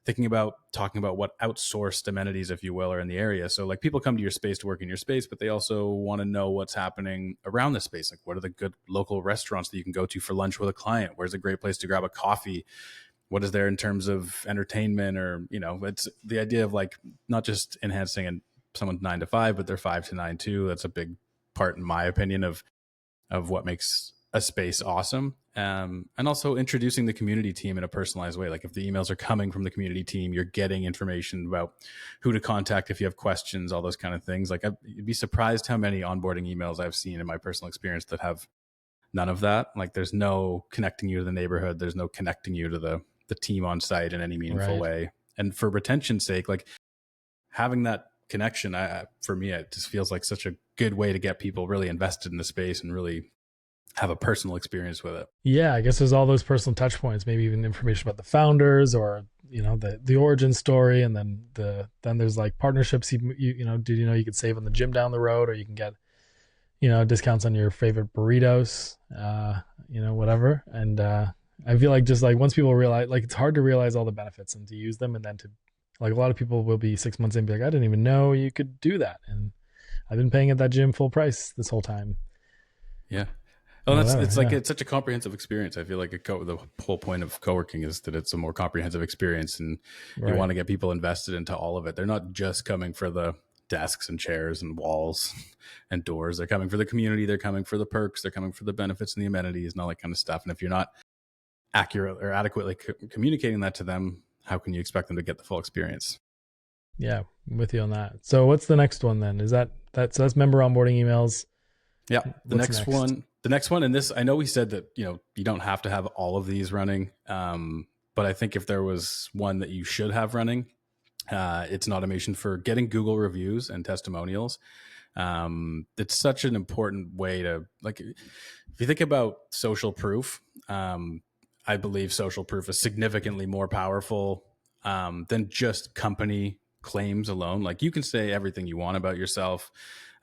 talking about what outsourced amenities, if you will, are in the area. So like, people come to your space to work in your space, but they also want to know what's happening around the space. Like, what are the good local restaurants that you can go to for lunch with a client? Where's a great place to grab a coffee? What is there in terms of entertainment? Or, it's the idea of like not just enhancing someone's 9 to 5, but they're 5 to 9 too. That's a big part, in my opinion, of what makes a space awesome. And also introducing the community team in a personalized way. Like, if the emails are coming from the community team, you're getting information about who to contact if you have questions, all those kind of things. Like, you'd be surprised how many onboarding emails I've seen in my personal experience that have none of that. Like, there's no connecting you to the neighborhood. There's no connecting you to the team on site in any meaningful way. And for retention's sake, like, having that connection, for me, it just feels like such a good way to get people really invested in the space and really have a personal experience with it. Yeah, I guess there's all those personal touch points, maybe even information about the founders, or the origin story, and then there's like partnerships. Did you know you could save on the gym down the road, or you can get discounts on your favorite burritos, whatever. And I feel like, just like, once people realize, like, it's hard to realize all the benefits and to use them, and then to, like, a lot of people will be 6 months in and be like, I didn't even know you could do that, and I've been paying at that gym full price this whole time. Yeah. Oh, it's such a comprehensive experience. I feel like the whole point of co-working is that it's a more comprehensive experience, and you want to get people invested into all of it. They're not just coming for the desks and chairs and walls and doors. They're coming for the community. They're coming for the perks. They're coming for the benefits and the amenities and all that kind of stuff. And if you're not accurate or adequately communicating that to them, how can you expect them to get the full experience? Yeah, I'm with you on that. So what's the next one then? So that's member onboarding emails. Yeah. The next one, and this, I know we said that, you don't have to have all of these running. But I think if there was one that you should have running, it's an automation for getting Google reviews and testimonials. It's such an important way to, like, if you think about social proof, I believe social proof is significantly more powerful than just company claims alone. Like, you can say everything you want about yourself,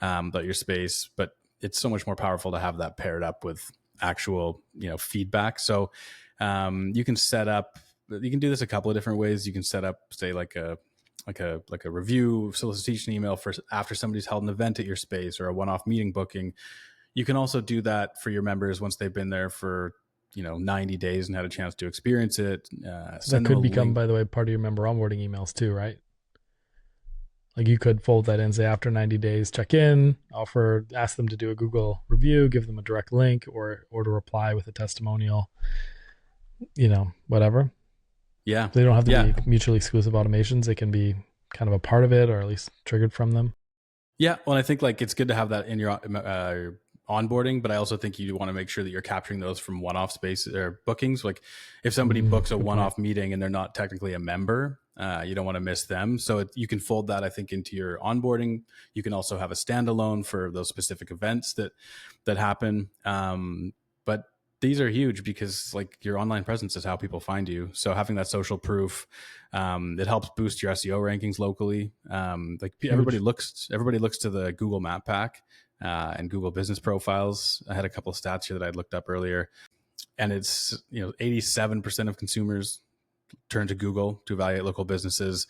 about your space, but it's so much more powerful to have that paired up with actual, feedback. So you can do this a couple of different ways. You can set up, say, like a review solicitation email for after somebody's held an event at your space, or a one-off meeting booking. You can also do that for your members once they've been there for 90 days and had a chance to experience it. So that could become, by the way, part of your member onboarding emails too, right? Like, you could fold that in, say, after 90 days, check in, ask them to do a Google review, give them a direct link, or to reply with a testimonial, whatever. Yeah. They don't have to be mutually exclusive automations. They can be kind of a part of it, or at least triggered from them. Yeah. Well, I think, like, it's good to have that in your onboarding, but I also think you want to make sure that you're capturing those from one-off spaces or bookings. Like, if somebody books a one-off meeting and they're not technically a member, you don't want to miss them. So you can fold that, I think, into your onboarding. You can also have a standalone for those specific events that happen. But these are huge because, like, your online presence is how people find you. So having that social proof, it helps boost your SEO rankings locally. Like, everybody looks to the Google Map Pack and Google Business Profiles. I had a couple of stats here that I'd looked up earlier, and it's 87% of consumers turn to Google to evaluate local businesses.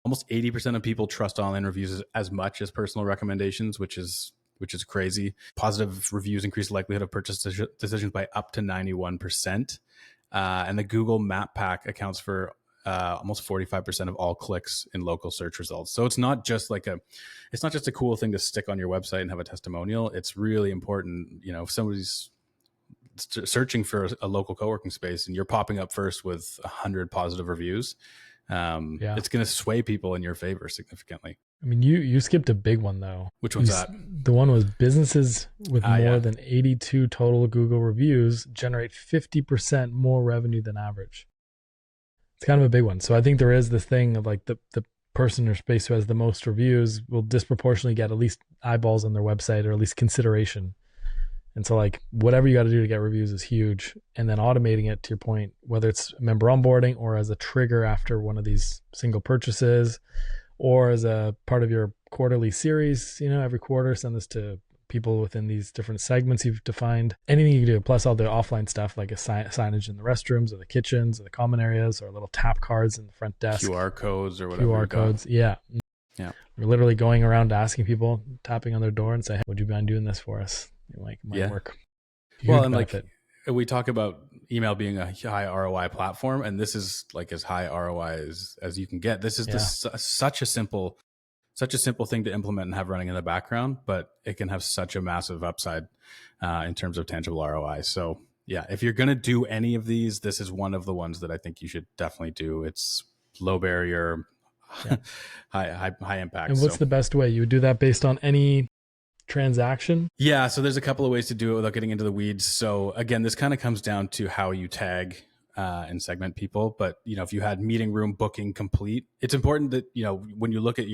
Almost 80% of people trust online reviews as much as personal recommendations, which is crazy. Positive reviews increase the likelihood of purchase decisions by up to 91%. And the Google Map Pack accounts for almost 45% of all clicks in local search results. So it's not just a cool thing to stick on your website and have a testimonial. It's really important. If somebody's searching for a local co-working space and you're popping up first with 100 positive reviews, it's going to sway people in your favor significantly. I mean, you skipped a big one though. Which one's that? The one was businesses with more than 82 total Google reviews generate 50% more revenue than average. It's kind of a big one. So I think there is this thing of like the person or space who has the most reviews will disproportionately get at least eyeballs on their website, or at least consideration. And so like whatever you got to do to get reviews is huge. And then automating it, to your point, whether it's member onboarding or as a trigger after one of these single purchases, or as a part of your quarterly series, every quarter, send this to people within these different segments you've defined. Anything you can do, plus all the offline stuff like a signage in the restrooms or the kitchens or the common areas, or little tap cards in the front desk. QR codes or whatever. QR codes, yeah. We're literally going around asking people, tapping on their door and say, hey, would you mind doing this for us? Like, might work. Well, and benefit. Like we talk about email being a high ROI platform, and this is like as high ROI as you can get. This is such a simple thing to implement and have running in the background, but it can have such a massive upside in terms of tangible ROI. So yeah, if you're going to do any of these, this is one of the ones that I think you should definitely do. It's low barrier, high impact. And what's the best way? You would do that based on any transaction? Yeah, so there's a couple of ways to do it without getting into the weeds. So again, this kind of comes down to how you tag and segment people. But if you had meeting room booking complete, it's important that when you look at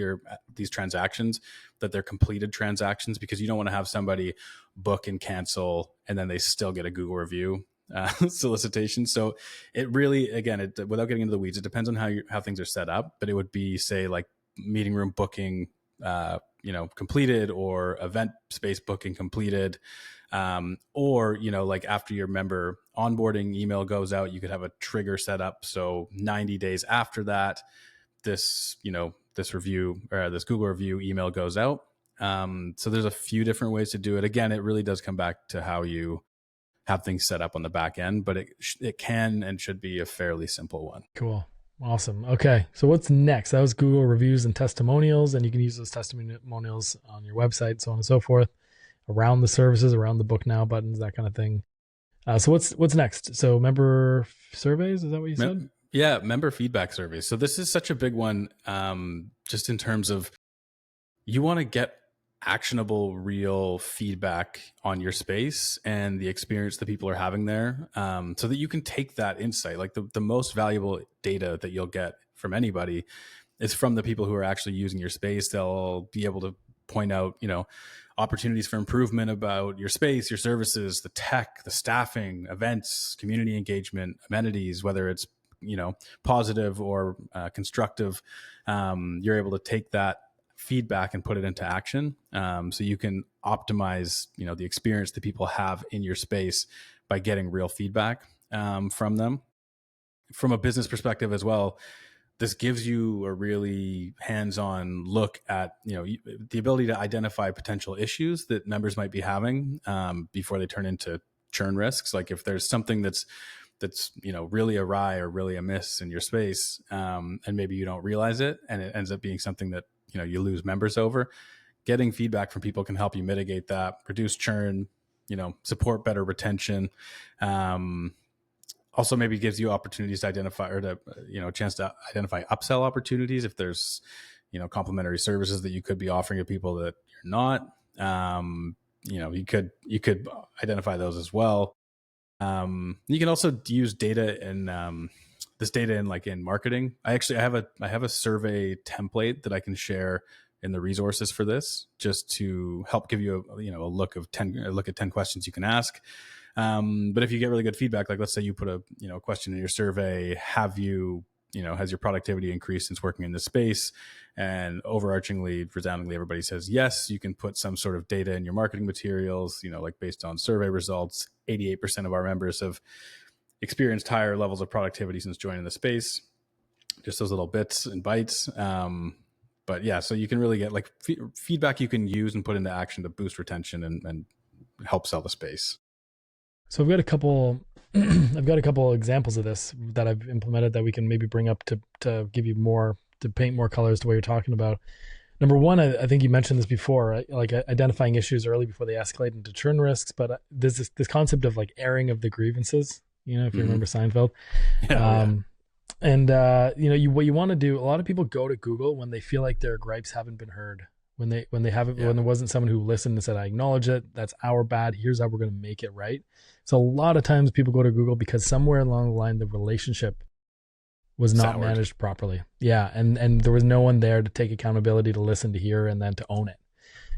these transactions, that they're completed transactions, because you don't want to have somebody book and cancel and then they still get a Google review solicitation. So it really, again, without getting into the weeds, it depends on how things are set up. But it would be, say, like meeting room booking completed, or event space booking completed, or like after your member onboarding email goes out, you could have a trigger set up. So 90 days after that, this review or this Google review email goes out. So there's a few different ways to do it. Again, it really does come back to how you have things set up on the back end, but it can and should be a fairly simple one. Cool. Awesome. Okay. So what's next? That was Google reviews and testimonials, and you can use those testimonials on your website, so on and so forth, around the services, around the book now buttons, that kind of thing. So what's next? So member surveys, is that what you said? Yeah. Member feedback surveys. So this is such a big one. Just in terms of, you want to get actionable, real feedback on your space and the experience that people are having there, so that you can take that insight. Like the most valuable data that you'll get from anybody is from the people who are actually using your space. They'll be able to point out, opportunities for improvement about your space, your services, the tech, the staffing, events, community engagement, amenities, whether it's, positive or constructive. You're able to take that feedback and put it into action, so you can optimize the experience that people have in your space by getting real feedback from them. From a business perspective as well, this gives you a really hands-on look at the ability to identify potential issues that members might be having before they turn into churn risks. Like if there's something that's really awry or really amiss in your space, and maybe you don't realize it, and it ends up being something that you lose members over, getting feedback from people can help you mitigate that, reduce churn, support better retention. Also maybe gives you opportunities to identify, or to, a chance to identify upsell opportunities. If there's, complementary services that you could be offering to people that you're not, you could identify those as well. You can also use data in, this data in marketing. I have a survey template that I can share in the resources for this, just to help give you a look at 10 questions you can ask. But if you get really good feedback, like let's say you put a question in your survey, has your productivity increased since working in this space? And overarchingly, resoundingly, everybody says yes. You can put some sort of data in your marketing materials, like based on survey results. 88% of our members have experienced higher levels of productivity since joining the space. Just those little bits and bites. But yeah, so you can really get like feedback you can use and put into action to boost retention and help sell the space. So I've got a couple I've got a couple examples of this that I've implemented that we can maybe bring up to give you more, to paint more colors to what you're talking about. Number one, I think you mentioned this before, right? Like identifying issues early before they escalate into churn risks. But there's this concept of like airing of the grievances, you know, if you remember Seinfeld. Yeah. And what you want to do, a lot of people go to Google when they feel like their gripes haven't been heard. When there wasn't someone who listened and said, I acknowledge it, that's our bad, here's how we're going to make it right. So a lot of times people go to Google because somewhere along the line the relationship was not managed properly. Yeah, and there was no one there to take accountability, to listen, to hear, and then to own it.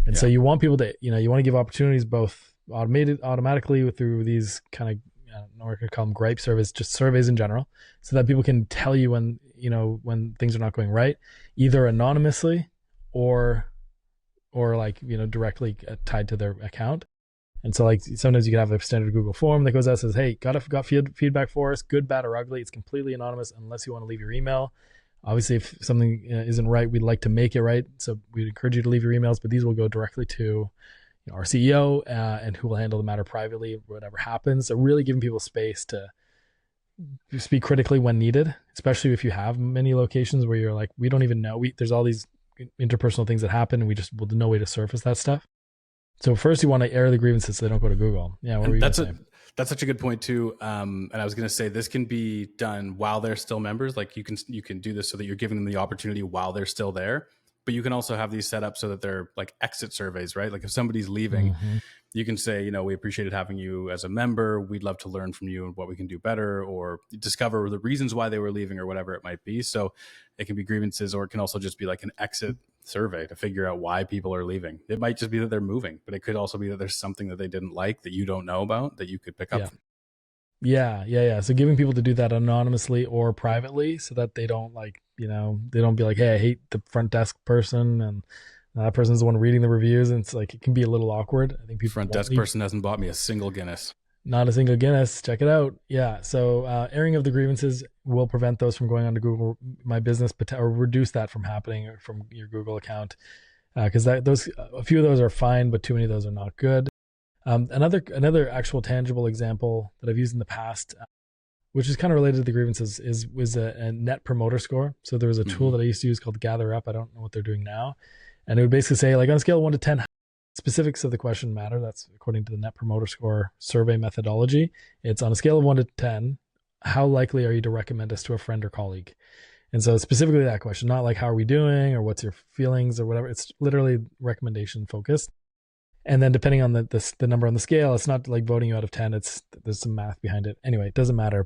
And so you want people to, you want to give opportunities both automatically through these kind of, I don't know what to call them, gripe surveys, just surveys in general, so that people can tell you when things are not going right, either anonymously or like, directly tied to their account. And so like sometimes you can have a standard Google form that goes out and says, hey, got feedback for us, good, bad, or ugly. It's completely anonymous unless you want to leave your email. Obviously, if something isn't right, we'd like to make it right. So we'd encourage you to leave your emails, but these will go directly to our CEO and who will handle the matter privately, whatever happens. So really giving people space to speak critically when needed, especially if you have many locations where you're like, we don't even know. There's all these interpersonal things that happen and we just will no way to surface that stuff. So first you want to air the grievances so they don't go to Google. Yeah, what were you saying? That's such a good point too. And I was going to say this can be done while they're still members. Like you can do this so that you're giving them the opportunity while they're still there. But you can also have these set up so that they're like exit surveys, right? Like if somebody's leaving, you can say, we appreciated having you as a member. We'd love to learn from you and what we can do better, or discover the reasons why they were leaving or whatever it might be. So it can be grievances, or it can also just be like an exit survey to figure out why people are leaving. It might just be that they're moving, but it could also be that there's something that they didn't like that you don't know about that you could pick up. Yeah. So giving people to do that anonymously or privately so that they don't they don't be like, hey, I hate the front desk person and that person's the one reading the reviews. And it's like, it can be a little awkward. I think people front desk person hasn't bought me a single Guinness. Not a single Guinness. Check it out. Yeah. So airing of the grievances will prevent those from going onto Google My Business, or reduce that from happening from your Google account. Because a few of those are fine, but too many of those are not good. Another actual tangible example that I've used in the past, which is kind of related to the grievances, was a net promoter score. So there was a tool that I used to use called Gather Up. I don't know what they're doing now. And it would basically say, like, on a scale of 1 to 10, specifics of the question matter. That's according to the Net Promoter Score survey methodology. It's on a scale of 1 to 10, how likely are you to recommend us to a friend or colleague? And so specifically that question, not like how are we doing or what's your feelings or whatever. It's literally recommendation focused. And then depending on the number on the scale, it's not like voting you out of 10. There's some math behind it. Anyway, it doesn't matter.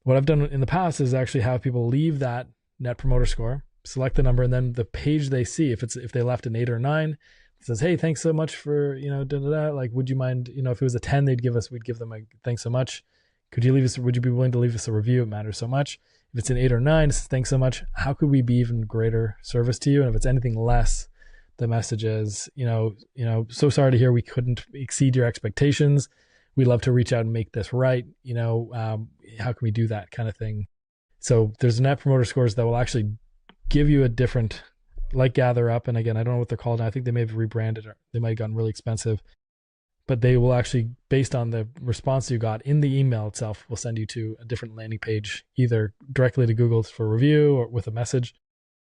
What I've done in the past is actually have people leave that Net Promoter Score, select the number, and then the page they see, if they left an 8 or 9, it says, hey, thanks so much for, like, would you mind, if it was a 10, we'd give them a thanks so much. Would you be willing to leave us a review? It matters so much. If it's an 8 or 9, it says, thanks so much. How could we be even greater service to you? And if it's anything less, the message is, so sorry to hear we couldn't exceed your expectations. We'd love to reach out and make this right. How can we do that kind of thing? So there's Net Promoter Scores that will actually give you a different, like Gather Up. And again, I don't know what they're called now. I think they may have rebranded, or they might have gotten really expensive, but they will actually, based on the response you got in the email itself, will send you to a different landing page, either directly to Google for review or with a message,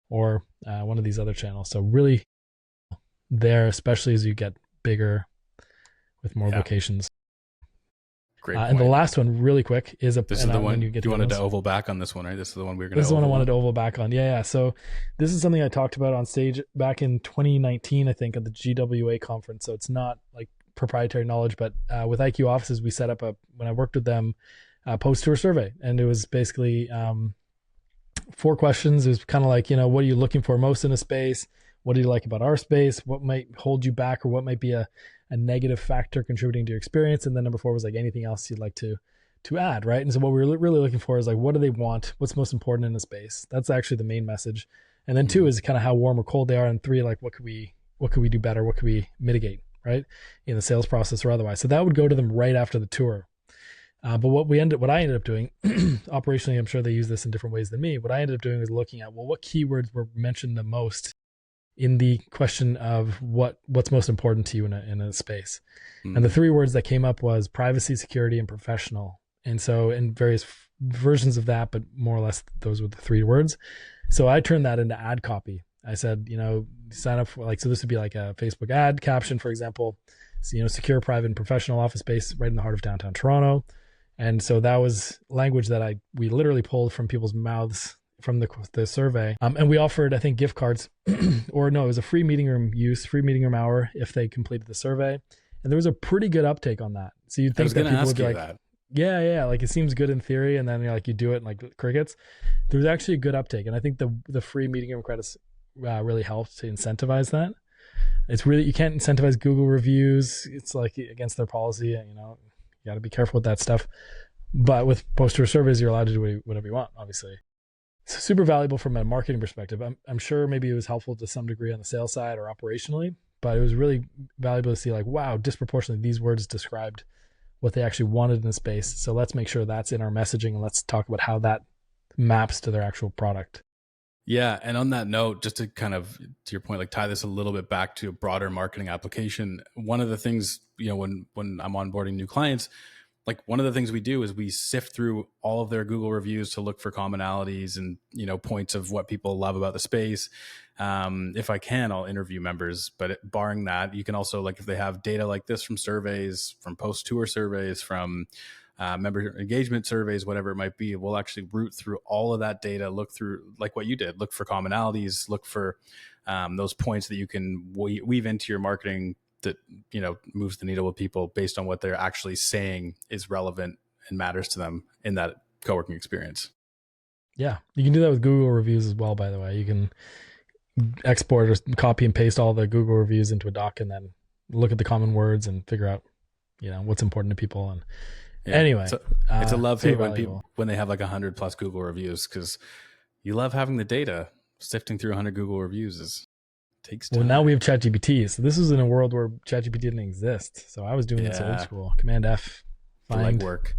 or one of these other channels. So really there, especially as you get bigger with more locations. Great point. And the last one, really quick, is this is the one you wanted to oval back on. This one, right? This is the one we're going to. This is the one I wanted to oval back on. Yeah. So this is something I talked about on stage back in 2019, I think, at the GWA conference. So it's not like proprietary knowledge, but with IQ Offices, we set up when I worked with them, post-tour survey, and it was basically 4 questions. It was kind of like, what are you looking for most in a space? What do you like about our space? What might hold you back, or what might be a negative factor contributing to your experience? And then number 4 was like anything else you'd like to add, right? And so what we were really looking for is like, what do they want? What's most important in a space? That's actually the main message. And then 2 is kind of how warm or cold they are. And 3, like, what could we do better? What could we mitigate, right? In the sales process or otherwise. So that would go to them right after the tour. But what I ended up doing, operationally, I'm sure they use this in different ways than me. What I ended up doing was looking at, well, what keywords were mentioned the most in the question of what's most important to you in a space. And the three words that came up was privacy, security, and professional. And so in various versions of that, but more or less those were the three words. So I turned that into ad copy. I said, sign up for so this would be like a Facebook ad caption, for example. So, secure, private, and professional office space right in the heart of downtown Toronto. And so that was language that we literally pulled from people's mouths from the survey. And we offered, I think, gift cards, or no, it was a free meeting room hour if they completed the survey. And there was a pretty good uptake on that. So you'd think that people would be like, that. yeah, like it seems good in theory, and then you do it and like crickets. There was actually a good uptake, and I think the free meeting room credits really helped to incentivize that. It's really, you can't incentivize Google reviews. It's like against their policy, you got to be careful with that stuff. But with poster surveys, you're allowed to do whatever you want, obviously. It's super valuable from a marketing perspective. I'm sure maybe it was helpful to some degree on the sales side or operationally, but it was really valuable to see wow, disproportionately these words described what they actually wanted in the space. So let's make sure that's in our messaging, and let's talk about how that maps to their actual product. Yeah. And on that note, just to kind of, to your point, tie this a little bit back to a broader marketing application. One of the things, when I'm onboarding new clients, one of the things we do is we sift through all of their Google reviews to look for commonalities and, points of what people love about the space. If I can, I'll interview members, but barring that, you can also, if they have data like this from surveys, from post-tour surveys, from member engagement surveys, whatever it might be, we'll actually root through all of that data, look through what you did, look for commonalities, look for those points that you can weave into your marketing that moves the needle with people based on what they're actually saying is relevant and matters to them in that co-working experience. Yeah, you can do that with Google reviews as well, by the way. You can export or copy and paste all the Google reviews into a doc and then look at the common words and figure out what's important to people. And anyway, it's a love hate when they have 100+ Google reviews, because you love having the data. Sifting through 100 Google reviews takes time. Well, now we have ChatGPT. So this was in a world where ChatGPT didn't exist. So I was doing this old school. Command F, find. Legwork.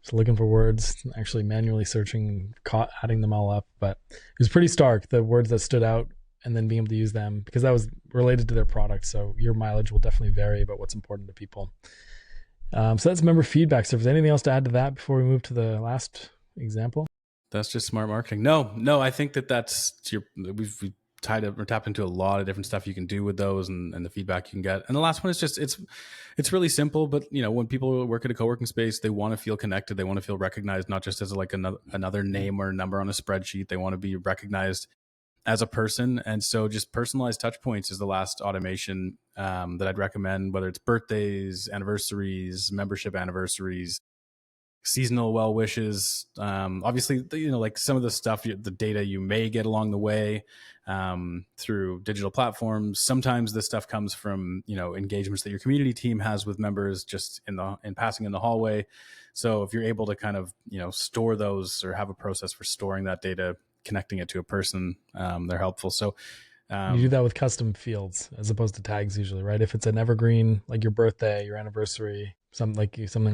Just looking for words, actually manually searching, adding them all up. But it was pretty stark, the words that stood out, and then being able to use them, because that was related to their product. So your mileage will definitely vary about what's important to people. So that's member feedback. So if there's anything else to add to that before we move to the last example? That's just smart marketing. No, I think that's we've tapped into a lot of different stuff you can do with those, and the feedback you can get. And the last one is just, it's really simple, but when people work at a co-working space, they want to feel connected. They want to feel recognized, not just as another name or number on a spreadsheet. They want to be recognized as a person. And so just personalized touch points is the last automation that I'd recommend, whether it's birthdays, anniversaries, membership anniversaries, seasonal well wishes. Obviously, some of the stuff, the data you may get along the way through digital platforms. Sometimes this stuff comes from engagements that your community team has with members just in passing in the hallway. So if you're able to kind of store those, or have a process for storing that data, connecting it to a person, they're helpful. So you do that with custom fields as opposed to tags usually, right? If it's an evergreen, like your birthday, your anniversary, something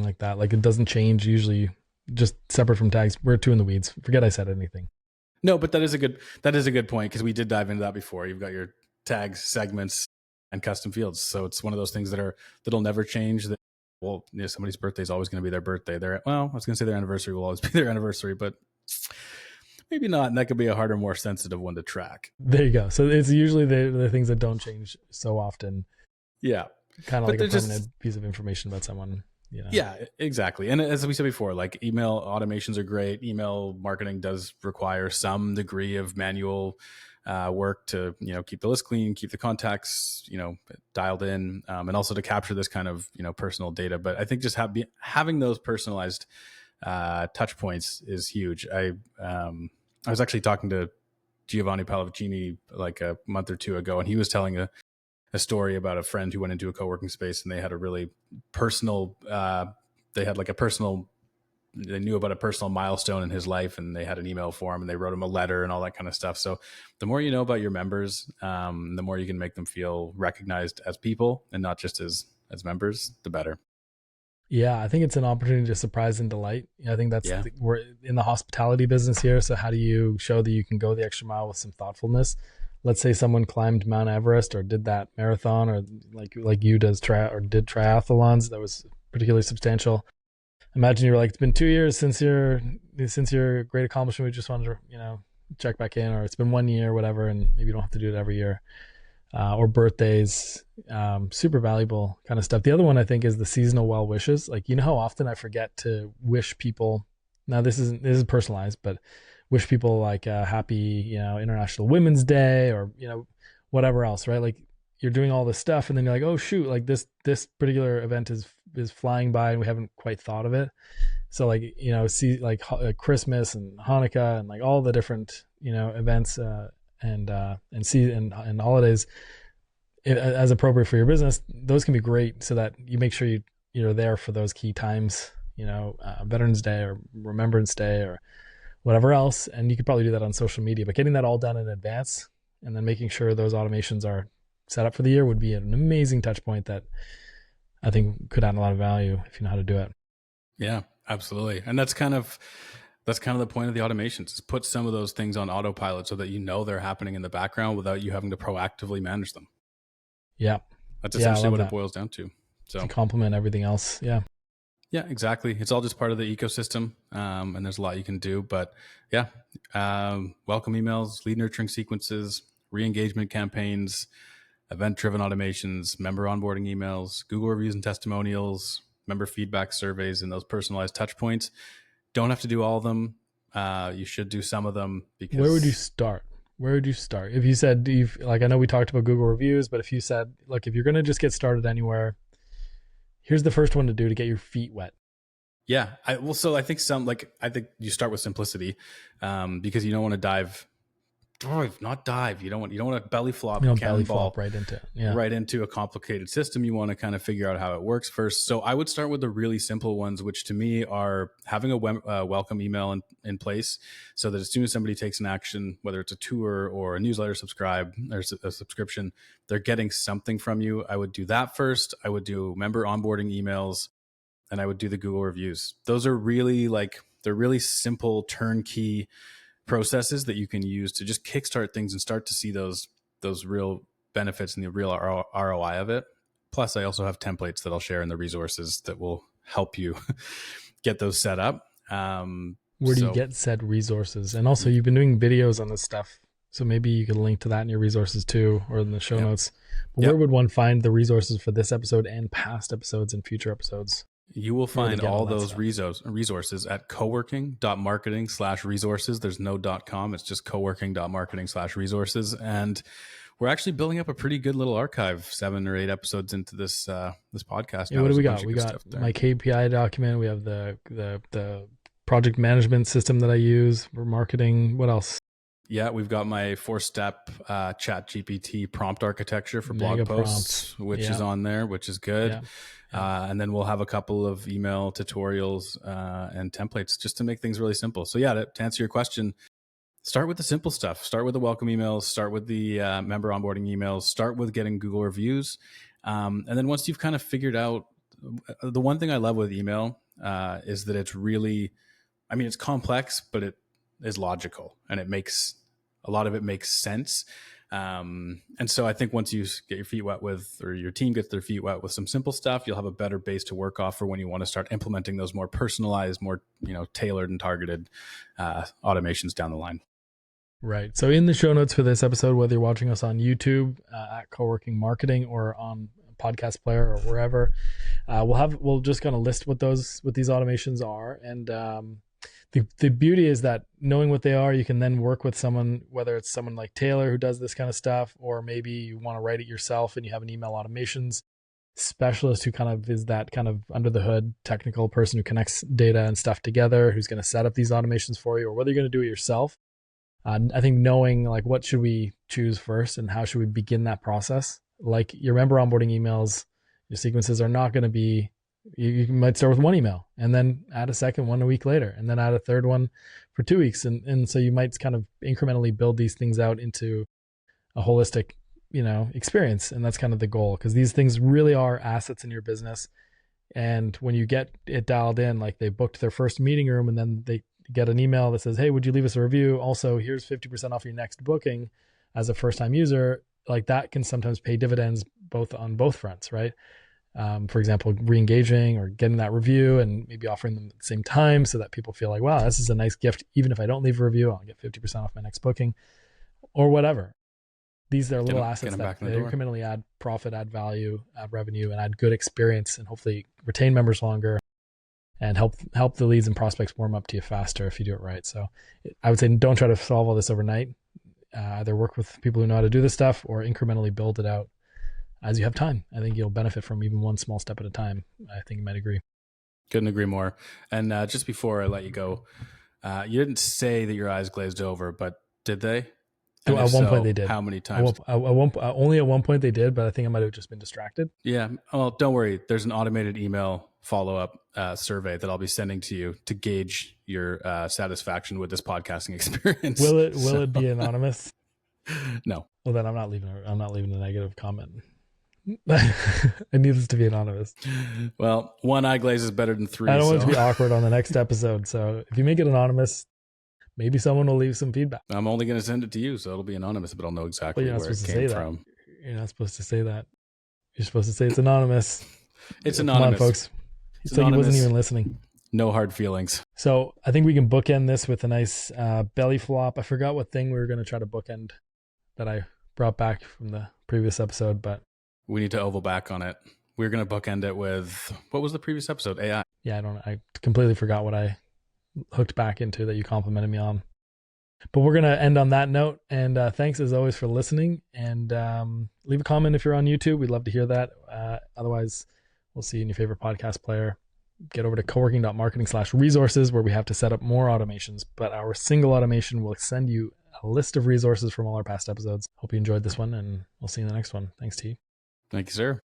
like that, it doesn't change usually, just separate from tags. We're too in the weeds. Forget I said anything. No, but that is a good point, because we did dive into that before. You've got your tags, segments, and custom fields. So it's one of those things that'll never change. That, well, somebody's birthday is always going to be their birthday. I was going to say their anniversary will always be their anniversary, but maybe not. And that could be a harder, more sensitive one to track. There you go. So it's usually the things that don't change so often. Yeah. Kind of like a permanent piece of information about someone. Yeah, exactly. And as we said before, email automations are great. Email marketing does require some degree of manual work to, keep the list clean, keep the contacts, dialed in, and also to capture this kind of, personal data. But I think just having those personalized touch points is huge. I was actually talking to Giovanni Pallavicini a month or two ago, and he was telling a story about a friend who went into a co-working space, and they had a really personal, they knew about a personal milestone in his life, and they had an email for him, and they wrote him a letter and all that kind of stuff. So the more you know about your members, the more you can make them feel recognized as people and not just as members, the better. Yeah, I think it's an opportunity to surprise and delight. I think Yeah. we're in the hospitality business here. So how do you show that you can go the extra mile with some thoughtfulness? Let's say someone climbed Mount Everest or did that marathon, or like you did triathlons that was particularly substantial. Imagine you're like, it's been 2 years since your great accomplishment. We just wanted to check back in, or it's been 1 year, whatever, and maybe you don't have to do it every year. Or birthdays, super valuable kind of stuff. The other one I think is the seasonal well wishes. Like, how often I forget to wish people. Now this is personalized, but wish people like a happy, International Women's Day, or whatever else, right? Like, you're doing all this stuff, and then you're like, oh shoot, like this particular event is flying by, and we haven't quite thought of it. So like, see like Christmas and Hanukkah and like all the different events, and holidays as appropriate for your business. Those can be great, so that you make sure you're there for those key times. Veterans Day or Remembrance Day or whatever else, and you could probably do that on social media. But getting that all done in advance, and then making sure those automations are set up for the year, would be an amazing touch point that I think could add a lot of value if you know how to do it. Yeah, absolutely. And that's kind of the point of the automations, is put some of those things on autopilot so that they're happening in the background without you having to proactively manage them. Yeah. That's Yeah, I essentially love what it that. boils down to. To So complement everything else. Yeah. yeah, exactly. It's all just part of the ecosystem, and there's a lot you can do. But yeah, welcome emails, lead nurturing sequences, re-engagement campaigns, event-driven automations, member onboarding emails, Google reviews and testimonials, member feedback surveys, and those personalized touch points. Don't have to do all of them. You should do some of them Where would you because start? Where would you start? If you said, like, I know we talked about Google reviews, but if you said, look, if you're going to just get started anywhere, here's the first one to do to get your feet wet. yeah, so I think I think you start with simplicity, because you don't want to not dive. You don't want to belly flop Belly cannonball flop right into it. Yeah. right into a complicated system. You want to kind of figure out how it works first. So I would start with the really simple ones, which to me are having a welcome email in place, so that as soon as somebody takes an action, whether it's a tour or a newsletter a subscription, they're getting something from you. I would do that first. I would do member onboarding emails, and I would do the Google reviews. Those are they're really simple turnkey processes that you can use to just kickstart things and start to see those real benefits and the real ROI of it. Plus, I also have templates that I'll share in the resources that will help you get those set up. Where do you So get said resources? And also, you've been doing videos on this stuff, so maybe you could link to that in your resources too, or in the show yep, notes. But where yep. would one find the resources for this episode and past episodes and future episodes? You will Where do they find get all that those stuff? resources at coworking.marketing/resources. There's no .com. It's just coworking.marketing/resources. And we're actually building up a pretty good little archive, 7 or 8 episodes into this podcast. Yeah, Now what do there's we a bunch got? of We good got stuff there. my KPI document. We have the project management system that I use for marketing. What else? Yeah, we've got my 4-step chat GPT prompt architecture for blog Mega prompts. posts, which is Yeah. on there, which is good. Yeah. Yeah. And then we'll have a couple of email tutorials and templates just to make things really simple. So yeah, to answer your question, start with the simple stuff. Start with the welcome emails. Start with the member onboarding emails. Start with getting Google reviews. And then once you've kind of figured out, the one thing I love with email is that it's really, it's complex, but it is logical, and a lot of it makes sense. And so I think once you get your feet wet or your team gets their feet wet with some simple stuff, you'll have a better base to work off for when you want to start implementing those more personalized, more tailored and targeted automations down the line. Right. So in the show notes for this episode, whether you're watching us on YouTube at Coworking Marketing or on podcast player or wherever, we'll just kind of list what these automations are. And the beauty is that knowing what they are, you can then work with someone, whether it's someone like Taylor who does this kind of stuff, or maybe you want to write it yourself and you have an email automations specialist who kind of is that kind of under the hood technical person who connects data and stuff together, who's going to set up these automations for you, or whether you're going to do it yourself. I think knowing like what should we choose first and how should we begin that process. Like your member onboarding emails, your sequences are not going to be, you might start with one email and then add a second one a week later and then add a third one for 2 weeks. And so you might kind of incrementally build these things out into a holistic, experience. And that's kind of the goal, because these things really are assets in your business. And when you get it dialed in, like they booked their first meeting room and then they get an email that says, hey, would you leave us a review? Also, here's 50% off your next booking as a first time user. Like that can sometimes pay dividends on both fronts, right? For example, re-engaging or getting that review and maybe offering them at the same time so that people feel like, wow, this is a nice gift. Even if I don't leave a review, I'll get 50% off my next booking or whatever. These are little assets that incrementally add profit, add value, add revenue, and add good experience, and hopefully retain members longer and help the leads and prospects warm up to you faster if you do it right. So I would say don't try to solve all this overnight. Either work with people who know how to do this stuff or incrementally build it out as you have time. I think you'll benefit from even one small step at a time. I think you might agree. Couldn't agree more. And just before I let you go, you didn't say that your eyes glazed over, but did they? And at one point they did. How many times? Only at one point they did, but I think I might have just been distracted. Yeah. Well, don't worry. There's an automated email follow-up survey that I'll be sending to you to gauge your satisfaction with this podcasting experience. Will it be anonymous? No. Well, then I'm not leaving a negative comment. I need this to be anonymous. Well, one eye glaze is better than three. I don't want it to be awkward on the next episode. So if you make it anonymous, maybe someone will leave some feedback. I'm only going to send it to you, so it'll be anonymous, but I'll know exactly where it came from. You're not supposed to say that. You're supposed to say it's anonymous. It's anonymous. Come on, folks. It's like he wasn't even listening. No hard feelings. So I think we can bookend this with a nice belly flop. I forgot what thing we were going to try to bookend that I brought back from the previous episode, but we need to oval back on it. We're going to bookend it with, what was the previous episode? AI. Yeah, I completely forgot what I hooked back into that you complimented me on. But we're going to end on that note. And thanks as always for listening. And leave a comment if you're on YouTube. We'd love to hear that. Otherwise, we'll see you in your favorite podcast player. Get over to coworking.marketing/resources where we have to set up more automations. But our single automation will send you a list of resources from all our past episodes. Hope you enjoyed this one, and we'll see you in the next one. Thanks, T. Thank you, sir.